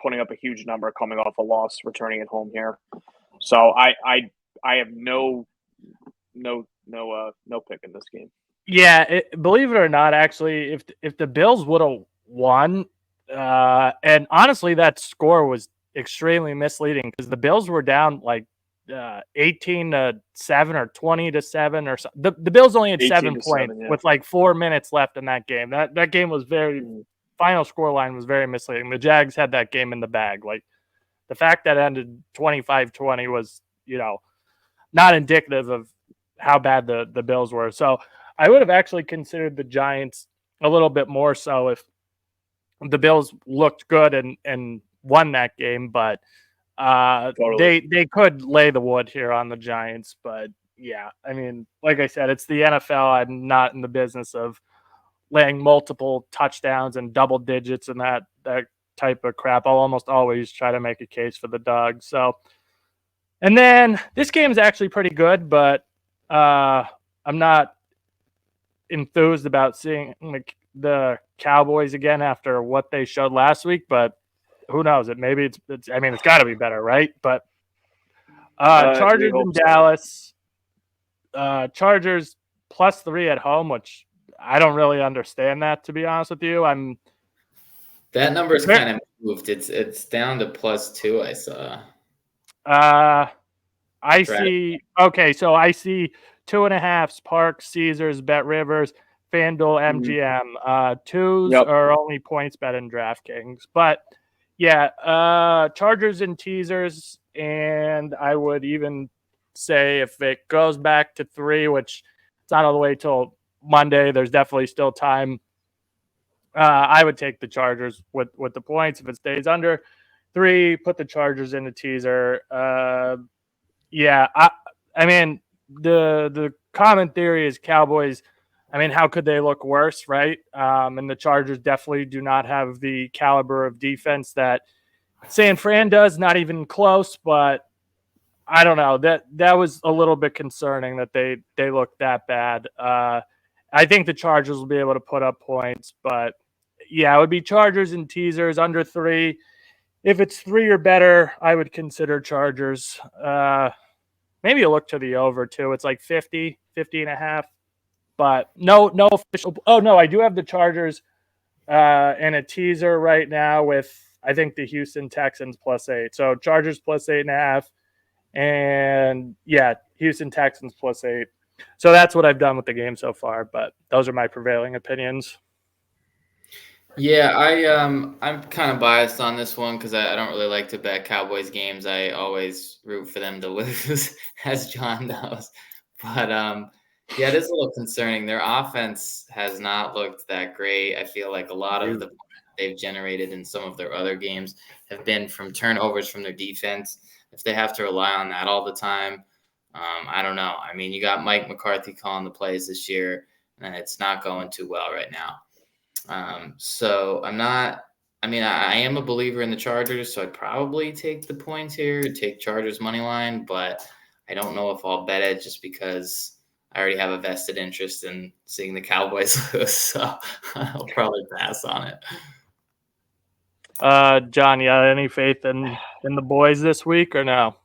B: putting up a huge number coming off a loss, returning at home here. So I have no pick in this game.
A: Yeah, believe it or not, actually, if the Bills would have won, and honestly, that score was extremely misleading because the Bills were down like 18-7 or 20-7 or something. The Bills only had 7 points with like 4 minutes left in that game. That game was final score line was very misleading. The Jags had that game in the bag. Like the fact that it ended 25-20 was, not indicative of how bad the Bills were. So I would have actually considered the Giants a little bit more so if the Bills looked good and won that game, but totally. They could lay the wood here on the Giants, but yeah, I mean, like I said, it's the NFL. I'm not in the business of laying multiple touchdowns and double digits and that type of crap. I'll almost always try to make a case for the dogs. So, and then this game is actually pretty good, but I'm not enthused about seeing the Cowboys again after what they showed last week. But who knows? Maybe it's I mean, it's got to be better, right? But
B: We
A: Chargers
B: hope
A: in
B: so.
A: Dallas. Chargers +3 at home, which I don't really understand that, to be honest with you.
C: That number's kind of moved. It's down to +2. I saw.
A: I see. Okay, so I see 2.5s, Park, Caesars, Bet Rivers, FanDuel, MGM. Twos
B: Yep.
A: are only points bet in DraftKings, but yeah, Chargers and teasers, and I would even say if it goes back to 3, which it's not all the way till Monday, there's definitely still time. I would take the Chargers with the points. If it stays under 3, put the Chargers in the teaser. Yeah, I mean the common theory is Cowboys. I mean, how could they look worse, right? And the Chargers definitely do not have the caliber of defense that San Fran does. Not even close. But I don't know. That was a little bit concerning that they look that bad. I think the Chargers will be able to put up points, but yeah, it would be Chargers and teasers under 3. If it's 3 or better, I would consider Chargers. Maybe a look to the over too. It's like 50 and a half. But no official. Oh no, I do have the Chargers in a teaser right now with I think the Houston Texans +8. So Chargers +8.5, and yeah, Houston Texans +8. So that's what I've done with the game so far. But those are my prevailing opinions.
C: Yeah, I'm kind of biased on this one because I don't really like to bet Cowboys games. I always root for them to lose, as John knows. But yeah, it is a little concerning. Their offense has not looked that great. I feel like a lot of the points they've generated in some of their other games have been from turnovers from their defense. If they have to rely on that all the time, I don't know. I mean, you got Mike McCarthy calling the plays this year, and it's not going too well right now. So I'm not. I mean, I am a believer in the Chargers, so I'd probably take the points here, take Chargers money line, but I don't know if I'll bet it just because I already have a vested interest in seeing the Cowboys lose, so I'll probably pass on it.
A: John, you got any faith in the boys this week or no?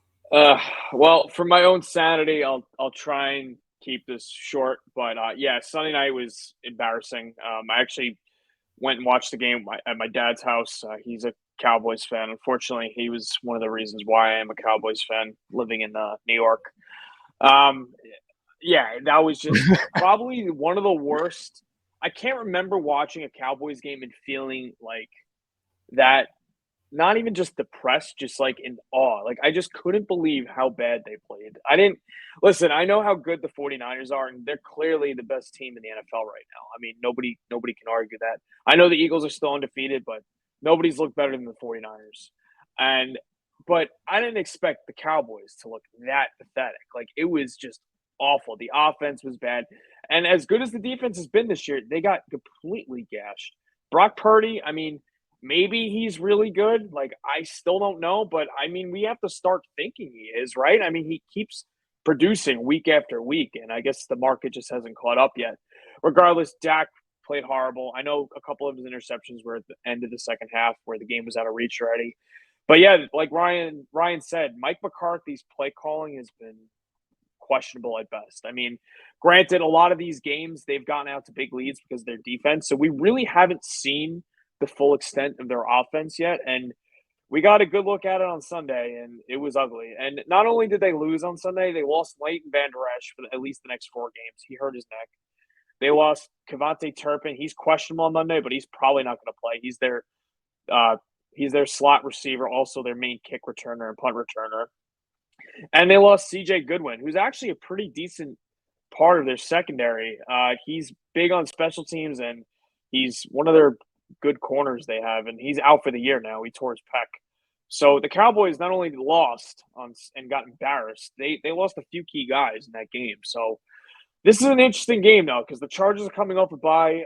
B: Well, for my own sanity, I'll try and keep this short. But yeah, Sunday night was embarrassing. I actually went and watched the game at my dad's house. He's a Cowboys fan. Unfortunately, he was one of the reasons why I am a Cowboys fan living in New York. Yeah, that was just probably one of the worst. I can't remember watching a Cowboys game and feeling like that, not even just depressed, just like in awe. Like I just couldn't believe how bad they played. I didn't listen, I know how good the 49ers are, and they're clearly the best team in the NFL right now. I mean, nobody can argue that. I know the Eagles are still undefeated, but nobody's looked better than the 49ers. And but I didn't expect the Cowboys to look that pathetic. Like it was just awful. The offense was bad. And as good as the defense has been this year, they got completely gashed. Brock Purdy, I mean, maybe he's really good. Like, I still don't know, but I mean, we have to start thinking he is, right? I mean, he keeps producing week after week, and I guess the market just hasn't caught up yet. Regardless, Dak played horrible. I know a couple of his interceptions were at the end of the second half where the game was out of reach already. But yeah, like Ryan said, Mike McCarthy's play calling has been questionable at best. I mean, granted, a lot of these games they've gotten out to big leads because of their defense. So we really haven't seen the full extent of their offense yet. And we got a good look at it on Sunday, and it was ugly. And not only did they lose on Sunday, they lost Leighton Van Der Esch for at least the next 4 games. He hurt his neck. They lost Cavante Turpin. He's questionable on Monday, but he's probably not going to play. He's their slot receiver, also their main kick returner and punt returner. And they lost C.J. Goodwin, who's actually a pretty decent part of their secondary. He's big on special teams, and he's one of their good corners they have, and he's out for the year now. He tore his pec. So the Cowboys not only lost and got embarrassed, they lost a few key guys in that game. So this is an interesting game, though, because the Chargers are coming off a bye.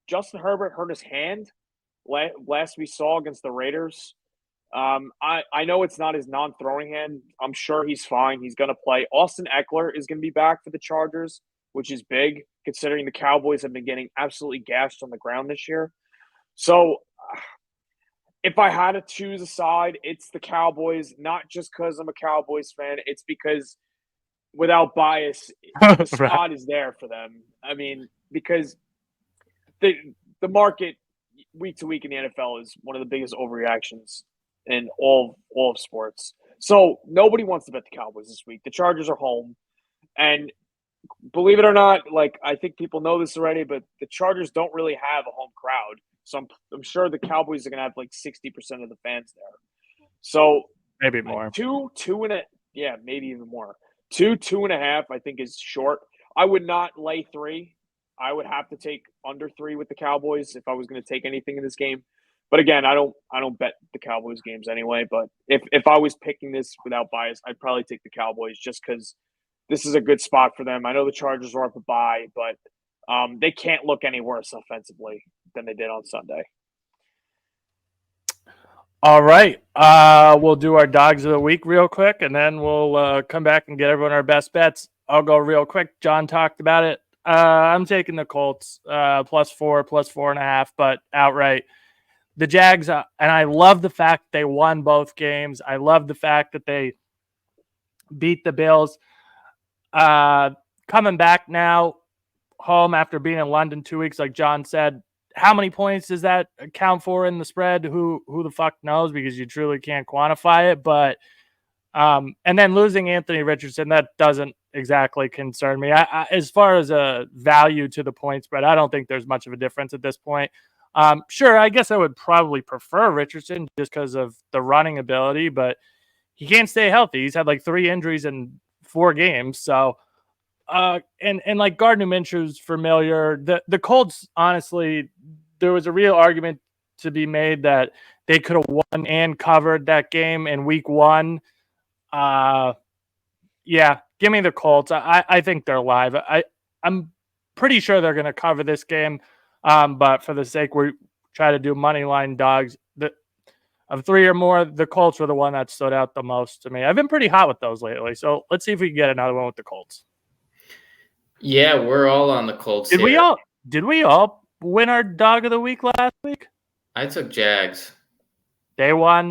B: Justin Herbert hurt his hand last we saw against the Raiders. I know it's not his non-throwing hand. I'm sure he's fine. He's going to play. Austin Eckler is going to be back for the Chargers, which is big considering the Cowboys have been getting absolutely gashed on the ground this year. So if I had to choose a side, it's the Cowboys, not just because I'm a Cowboys fan. It's because without bias, the spot is there for them. I mean, because the market week to week in the NFL is one of the biggest overreactions in all of sports. So nobody wants to bet the Cowboys this week. The Chargers are home. And believe it or not, like I think people know this already, but the Chargers don't really have a home crowd. So I'm sure the Cowboys are going to have like 60% of the fans there. So
A: maybe more.
B: Maybe even more. 2.5, I think is short. I would not lay 3. I would have to take under 3 with the Cowboys if I was going to take anything in this game. But again, I don't bet the Cowboys games anyway. But if I was picking this without bias, I'd probably take the Cowboys just because this is a good spot for them. I know the Chargers are up a bye, but they can't look any worse offensively than they did on Sunday.
A: All right. We'll do our dogs of the week real quick, and then we'll come back and get everyone our best bets. I'll go real quick. John talked about it. I'm taking the Colts +4, +4.5, but outright. The Jags, and I love the fact they won both games. I love the fact that they beat the Bills. Coming back now home after being in London 2 weeks, like John said, how many points does that account for in the spread? Who the fuck knows? Because you truly can't quantify it. But and then losing Anthony Richardson, that doesn't exactly concern me. I as far as a value to the point spread, I don't think there's much of a difference at this point. Sure, I guess I would probably prefer Richardson just because of the running ability, but he can't stay healthy. He's had like 3 injuries in 4 games. So, and like Gardner Minshew's familiar. The Colts, honestly, there was a real argument to be made that they could have won and covered that game in week 1. Yeah, give me the Colts. I think they're live. I'm pretty sure they're going to cover this game. But for the sake, we try to do money line dogs. Of 3 or more, the Colts were the one that stood out the most to me. I've been pretty hot with those lately. So let's see if we can get another one with the Colts.
C: Yeah, we're all on the Colts.
A: Did we all win our dog of the week last week?
C: I took Jags.
A: They won.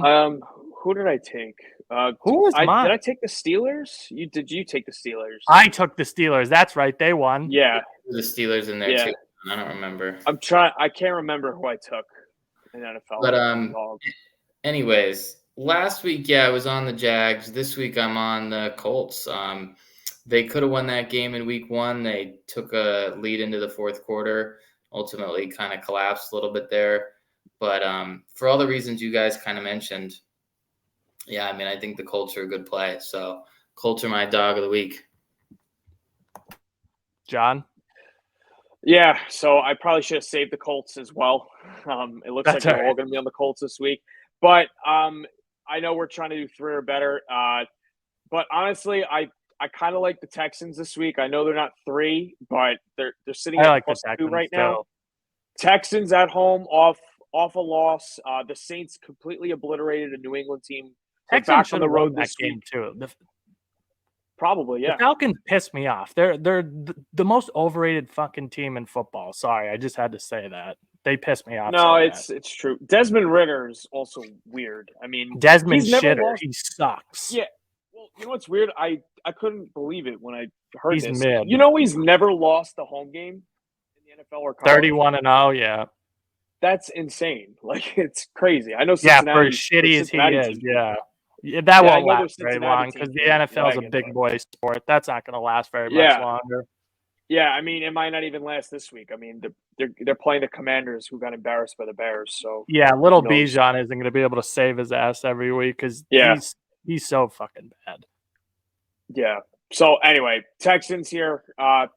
B: Who did I take?
A: Who was mine?
B: Did I take the Steelers? Did you take the Steelers?
A: I took the Steelers. That's right. They won.
B: Yeah.
C: The Steelers in there too. I don't remember.
B: I can't remember who I took in NFL.
C: But anyways, last week, I was on the Jags. This week I'm on the Colts. They could have won that game in week 1. They took a lead into the fourth quarter, ultimately kind of collapsed a little bit there. But for all the reasons you guys kind of mentioned, I mean, I think the Colts are a good play. So Colts are my dog of the week.
A: John?
B: Yeah, so I probably should have saved the Colts as well. It looks like we're all going to be on the Colts this week. But I know we're trying to do 3 or better. But honestly, I kind of like the Texans this week. I know they're not 3, but they're sitting at +2 right now. Texans at home off a loss. The Saints completely obliterated a New England team.
A: Texans back on the road this game too.
B: Probably, yeah.
A: The Falcons piss me off. They're the most overrated fucking team in football. Sorry, I just had to say that. They piss me off.
B: No, it's true. Desmond Ritter's also weird. I mean,
A: Desmond Shitter, he sucks.
B: Yeah. Well, you know what's weird? I couldn't believe it when I heard this.
A: Mid.
B: You know, he's never lost a home game in the NFL or college.
A: 31-0, yeah.
B: That's insane. Like, it's crazy. I know Cincinnati.
A: Yeah, for as shitty as he is, that won't last very long because the NFL is a big boy sport. That's not going to last very much longer.
B: Yeah, I mean, it might not even last this week. I mean, they're playing the Commanders, who got embarrassed by the Bears. So
A: little Bijan isn't going to be able to save his ass every week because he's so fucking bad.
B: Yeah. So anyway, Texans here. I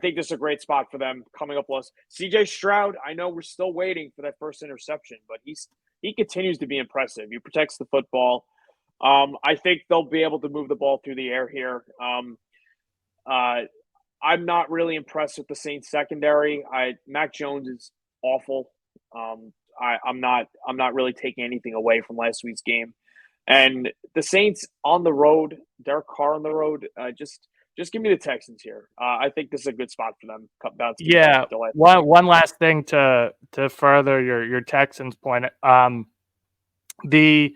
B: think this is a great spot for them coming up. Plus, CJ Stroud. I know we're still waiting for that first interception, but he's he continues to be impressive. He protects the football. I think they'll be able to move the ball through the air here. I'm not really impressed with the Saints secondary. Mac Jones is awful. I'm not really taking anything away from last week's game. And the Saints on the road, Derek Carr on the road, just give me the Texans here. I think this is a good spot for them.
A: Yeah. One last thing to further your Texans point. The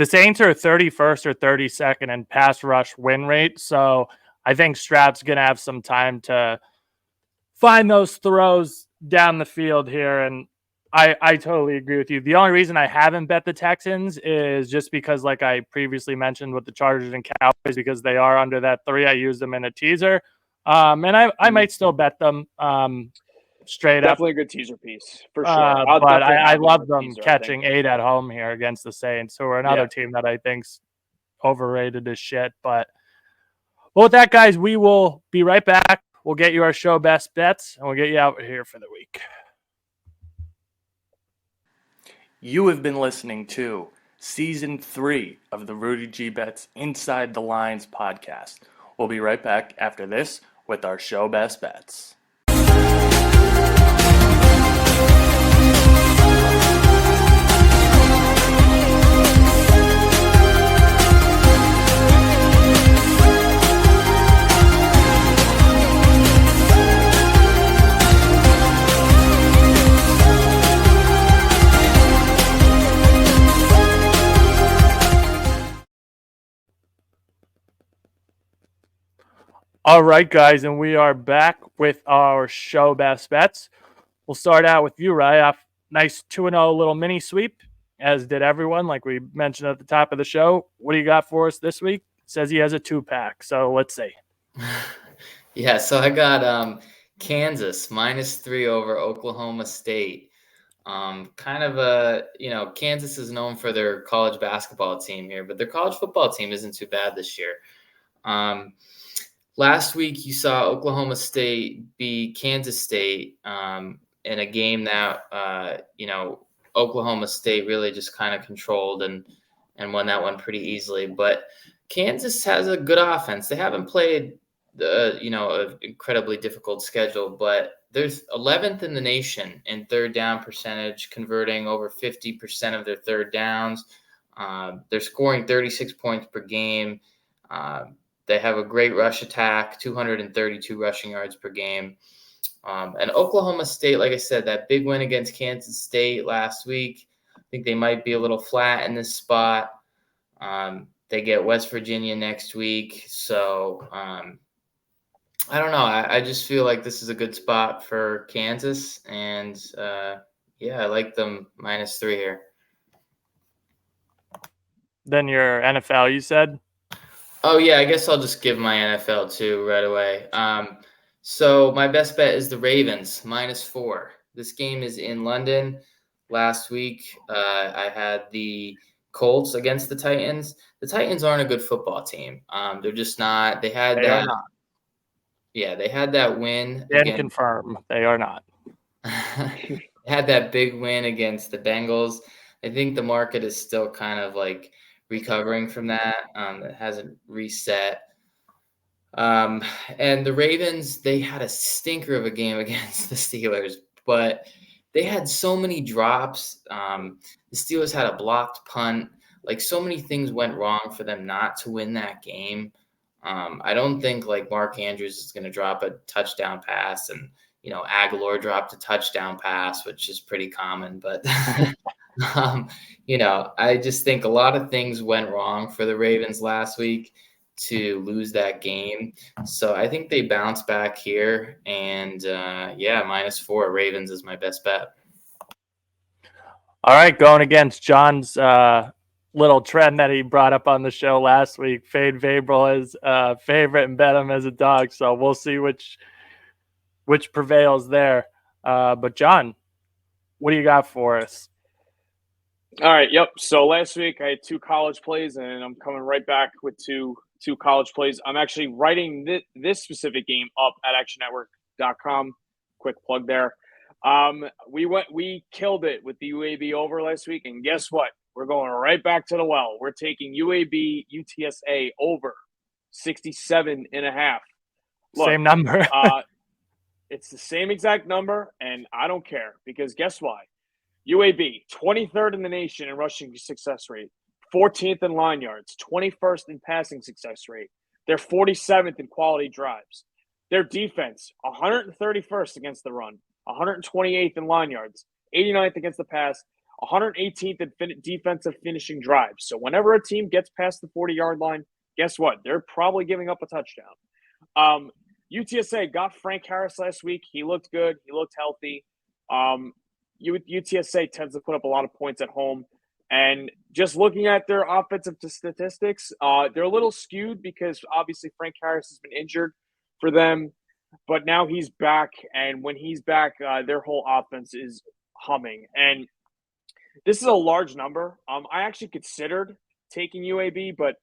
A: Saints are 31st or 32nd in pass rush win rate. So I think Stroud's going to have some time to find those throws down the field here. And I totally agree with you. The only reason I haven't bet the Texans is just because, like I previously mentioned with the Chargers and Cowboys, because they are under that 3. I used them in a teaser. And I might still bet them straight up.
B: Definitely a good teaser piece, for sure.
A: But I love them catching 8 at home here against the Saints, who are another team that I think's overrated as shit. But well, with that, guys, we will be right back. We'll get you our show best bets, and we'll get you out here for the week. You have been listening to Season 3 of the Rudy G Bets Inside the Lines podcast. We'll be right back after this with our show best bets. All right, guys, and we are back with our show best bets. We'll start out with you, Ryan. Nice 2-0 little mini sweep, as did everyone, like we mentioned at the top of the show. What do you got for us this week? Says he has a 2-pack, so let's see.
C: Yeah, so I got Kansas -3 over Oklahoma State. Kind of Kansas is known for their college basketball team here, but their college football team isn't too bad this year. Last week, you saw Oklahoma State beat Kansas State in a game that, Oklahoma State really just kind of controlled and won that one pretty easily. But Kansas has a good offense. They haven't played an incredibly difficult schedule, but they're 11th in the nation in third down percentage, converting over 50% of their third downs. They're scoring 36 points per game. They have a great rush attack, 232 rushing yards per game. And Oklahoma State, like I said, that big win against Kansas State last week, I think they might be a little flat in this spot. They get West Virginia next week. So I don't know. I just feel like this is a good spot for Kansas. And, I like them -3 here.
A: Then your NFL, you said?
C: Oh, yeah, I guess I'll just give my NFL too right away. So my best bet is the Ravens -4. This game is in London. Last week, I had the Colts against the Titans. The Titans aren't a good football team. They're just not. They had that win.
A: Can confirm they are not.
C: Had that big win against the Bengals. I think the market is still kind of like recovering from that. It hasn't reset. And the Ravens, they had a stinker of a game against the Steelers, but they had so many drops. The Steelers had a blocked punt. Like, so many things went wrong for them not to win that game. I don't think like Mark Andrews is going to drop a touchdown pass, and Aguilar dropped a touchdown pass, which is pretty common, but I just think a lot of things went wrong for the Ravens last week to lose that game. So I think they bounce back here, and -4 Ravens is my best bet.
A: All right, going against John's little trend that he brought up on the show last week, fade Vrabel as favorite and bet him as a dog. So we'll see which prevails there. But John, what do you got for us?
B: All right. Yep. So last week I had 2 college plays, and I'm coming right back with two college plays. I'm actually writing this specific game up at actionnetwork.com. Quick plug there. We killed it with the UAB over last week, and guess what? We're going right back to the well. We're taking UAB UTSA over 67.5.
A: Same number.
B: It's the same exact number, and I don't care because guess why? UAB, 23rd in the nation in rushing success rate, 14th in line yards, 21st in passing success rate. They're 47th in quality drives. Their defense, 131st against the run, 128th in line yards, 89th against the pass, 118th in defensive finishing drives. So whenever a team gets past the 40-yard line, guess what? They're probably giving up a touchdown. UTSA got Frank Harris last week. He looked good. He looked healthy. UTSA tends to put up a lot of points at home. And just looking at their offensive statistics, they're a little skewed because obviously Frank Harris has been injured for them. But now he's back. And when he's back, their whole offense is humming. And this is a large number. I actually considered taking UAB, but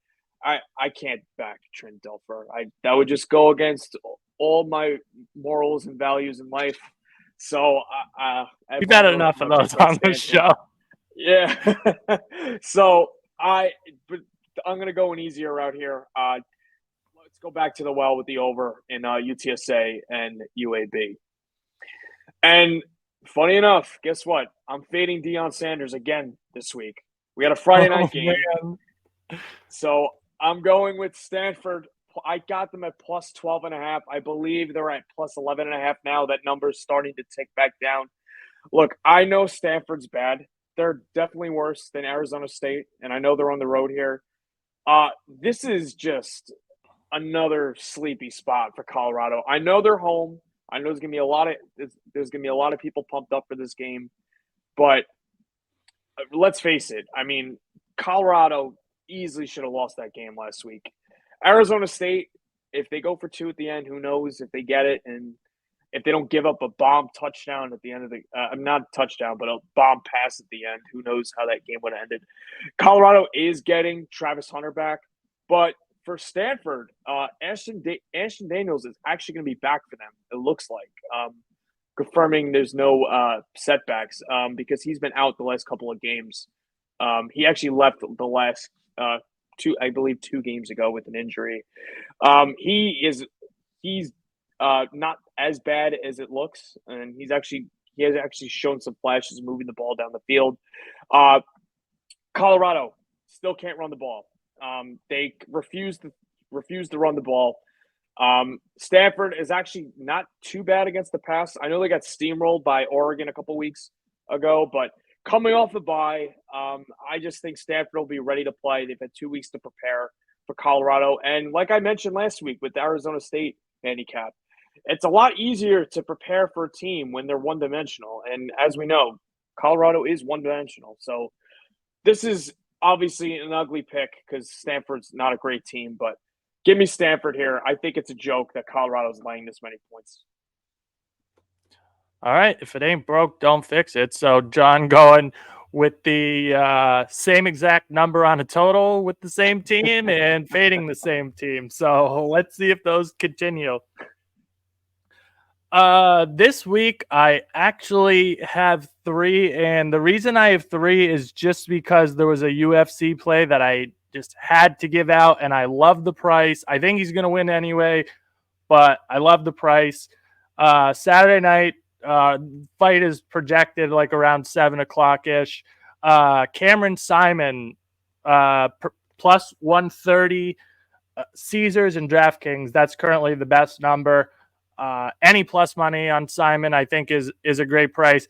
B: I can't back Trent Dilfer. That would just go against all my morals and values in life. So
A: we've had enough of those on the show.
B: Yeah. So I'm gonna go an easier route here. Let's go back to the well with the over in UTSA and UAB. And funny enough, guess what? I'm fading Deion Sanders again this week. We got a Friday night game. Man. So I'm going with Stanford. I got them at plus 12.5. I believe they're at plus 11.5 now. That number's starting to tick back down. Look, I know Stanford's bad. They're definitely worse than Arizona State, and I know they're on the road here. This is just another sleepy spot for Colorado. I know they're home. I know there's gonna be a lot of people pumped up for this game, but let's face it. I mean, Colorado easily should have lost that game last week. Arizona State, if they go for 2 at the end, who knows if they get it, and if they don't give up a bomb touchdown at the end of the not touchdown, but a bomb pass at the end, who knows how that game would have ended. Colorado is getting Travis Hunter back, but for Stanford, Ashton Daniels is actually going to be back for them, it looks like, confirming there's no setbacks because he's been out the last couple of games. He actually left the last 2 games ago with an injury. He's not as bad as it looks, and he has actually shown some flashes of moving the ball down the field. Colorado still can't run the ball. They refuse to run the ball. Stanford is actually not too bad against the pass. I know they got steamrolled by Oregon a couple weeks ago, but coming off the bye, I just think Stanford will be ready to play. They've had 2 weeks to prepare for Colorado. And like I mentioned last week with the Arizona State handicap, it's a lot easier to prepare for a team when they're one-dimensional. And as we know, Colorado is one-dimensional. So this is obviously an ugly pick because Stanford's not a great team. But give me Stanford here. I think it's a joke that Colorado's laying this many points.
A: All right. If it ain't broke, don't fix it. So John going with the same exact number on a total with the same team and fading the same team. So let's see if those continue. This week I actually have 3, and the reason I have 3 is just because there was a UFC play that I just had to give out, and I love the price. I think he's going to win anyway, but I love the price. Saturday night, fight is projected like around 7:00-ish. Cameron Simon, plus 130. Caesars and DraftKings, that's currently the best number. Any plus money on Simon, I think, is a great price.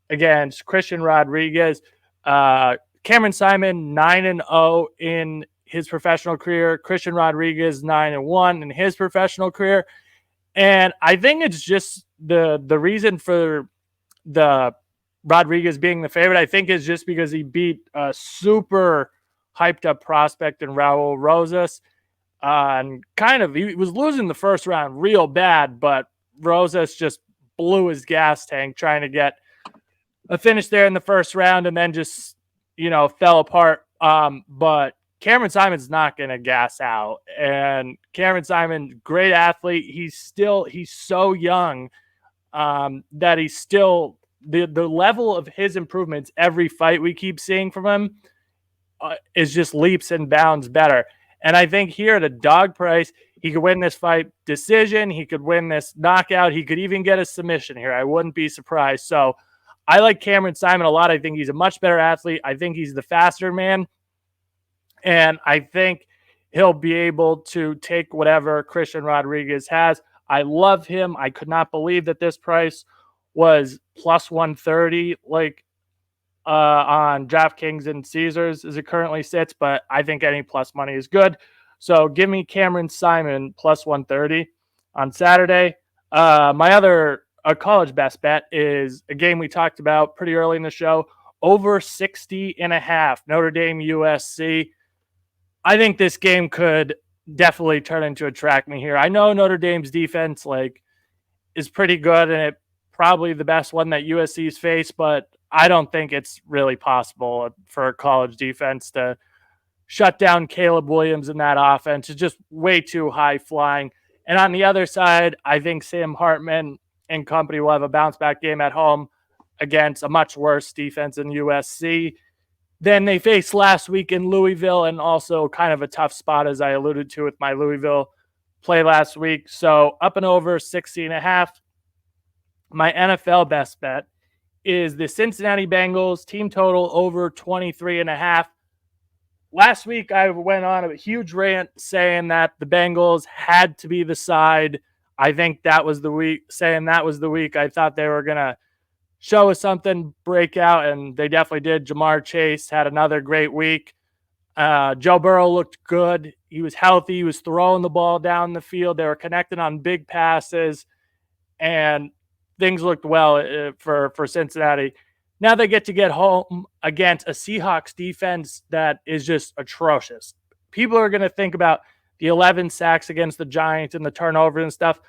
A: Again, Christian Rodriguez. Cameron Simon, 9-0 in his professional career. Christian Rodriguez, 9-1 in his professional career. And I think it's just the reason for the Rodriguez being the favorite, I think, is just because he beat a super hyped up prospect in Raul Rosas. And he was losing the first round real bad, but Rosas just blew his gas tank trying to get a finish there in the first round and then just, fell apart. But Cameron Simon's not going to gas out. And Cameron Simon, great athlete. He's so young that he's still the level of his improvements every fight we keep seeing from him is just leaps and bounds better. And I think here at a dog price, he could win this fight decision. He could win this knockout. He could even get a submission here. I wouldn't be surprised. So I like Cameron Simon a lot. I think he's a much better athlete. I think he's the faster man. And I think he'll be able to take whatever Christian Rodriguez has. I love him. I could not believe that this price was plus 130, like on DraftKings and Caesars as it currently sits, but I think any plus money is good. So give me Cameron Simon plus 130 on Saturday. My other college best bet is a game we talked about pretty early in the show, over 60.5, Notre Dame USC. I think this game could definitely turn into a track meet here. I know Notre Dame's defense is pretty good, and it probably the best one that USC's faced, but I don't think it's really possible for a college defense to shut down Caleb Williams in that offense. It's just way too high flying. And on the other side, I think Sam Hartman and company will have a bounce back game at home against a much worse defense in USC than they faced last week in Louisville, and also kind of a tough spot, as I alluded to with my Louisville play last week. So up and over 60.5. My NFL best bet is the Cincinnati Bengals team total over 23.5. Last week, I went on a huge rant saying that the Bengals had to be the side. I think that was the week, I thought they were going to show us something, break out, and they definitely did. Jamar Chase had another great week. Joe Burrow looked good. He was healthy. He was throwing the ball down the field. They were connecting on big passes, and things looked well for Cincinnati. Now they get home against a Seahawks defense that is just atrocious. People are going to think about the 11 sacks against the Giants and the turnovers and stuff.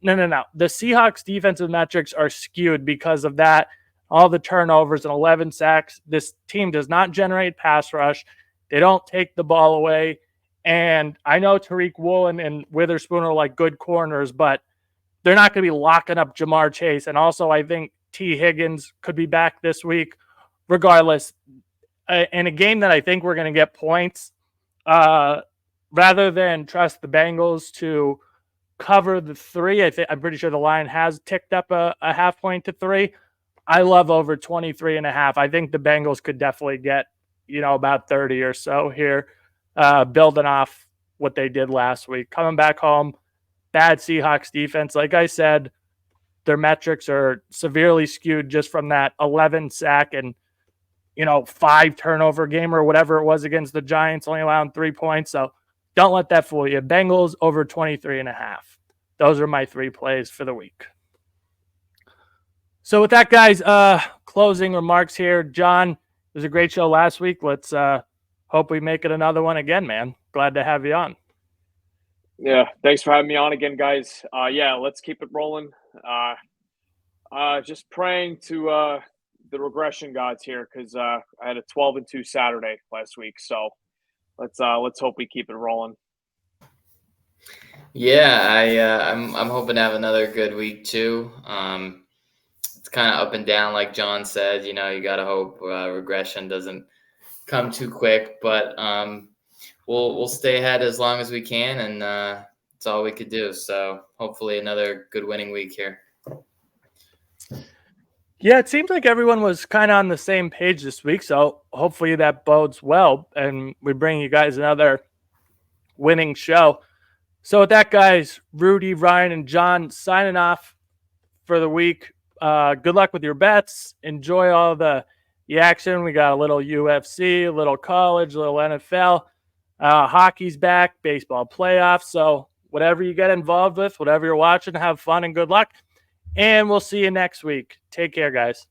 A: No. The Seahawks defensive metrics are skewed because of that. All the turnovers and 11 sacks. This team does not generate pass rush. They don't take the ball away. And I know Tariq Woolen and Witherspoon are like good corners, but they're not going to be locking up Jamar Chase. And also, I think T. Higgins could be back this week. Regardless, in a game that I think we're going to get points, rather than trust the Bengals to cover the 3, I'm pretty sure the line has ticked up a half point to 3. I love over 23.5. I think the Bengals could definitely get, about 30 or so here, building off what they did last week. Coming back home, bad Seahawks defense. Like I said, their metrics are severely skewed just from that 11 sack and, 5 turnover game or whatever it was against the Giants, only allowing 3 points. So don't let that fool you. Bengals over 23.5. Those are my 3 plays for the week. So with that, guys, closing remarks here. John, it was a great show last week. Let's hope we make it another one again, man. Glad to have you on.
B: Yeah, thanks for having me on again, guys. Let's keep it rolling. Just praying to the regression gods here, because I had a 12-2 Saturday last week. So let's hope we keep it rolling.
C: Yeah, I'm hoping to have another good week too. It's kind of up and down, like John said. You got to hope regression doesn't come too quick, but we'll stay ahead as long as we can, and it's all we could do. So hopefully another good winning week here.
A: Yeah, it seems like everyone was kind of on the same page this week, so hopefully that bodes well, and we bring you guys another winning show. So with that, guys, Rudy, Ryan, and John signing off for the week. Good luck with your bets. Enjoy all the action. We got a little UFC, a little college, a little NFL. Hockey's back, baseball playoffs. So whatever you get involved with, whatever you're watching, have fun and good luck. And we'll see you next week. Take care, guys.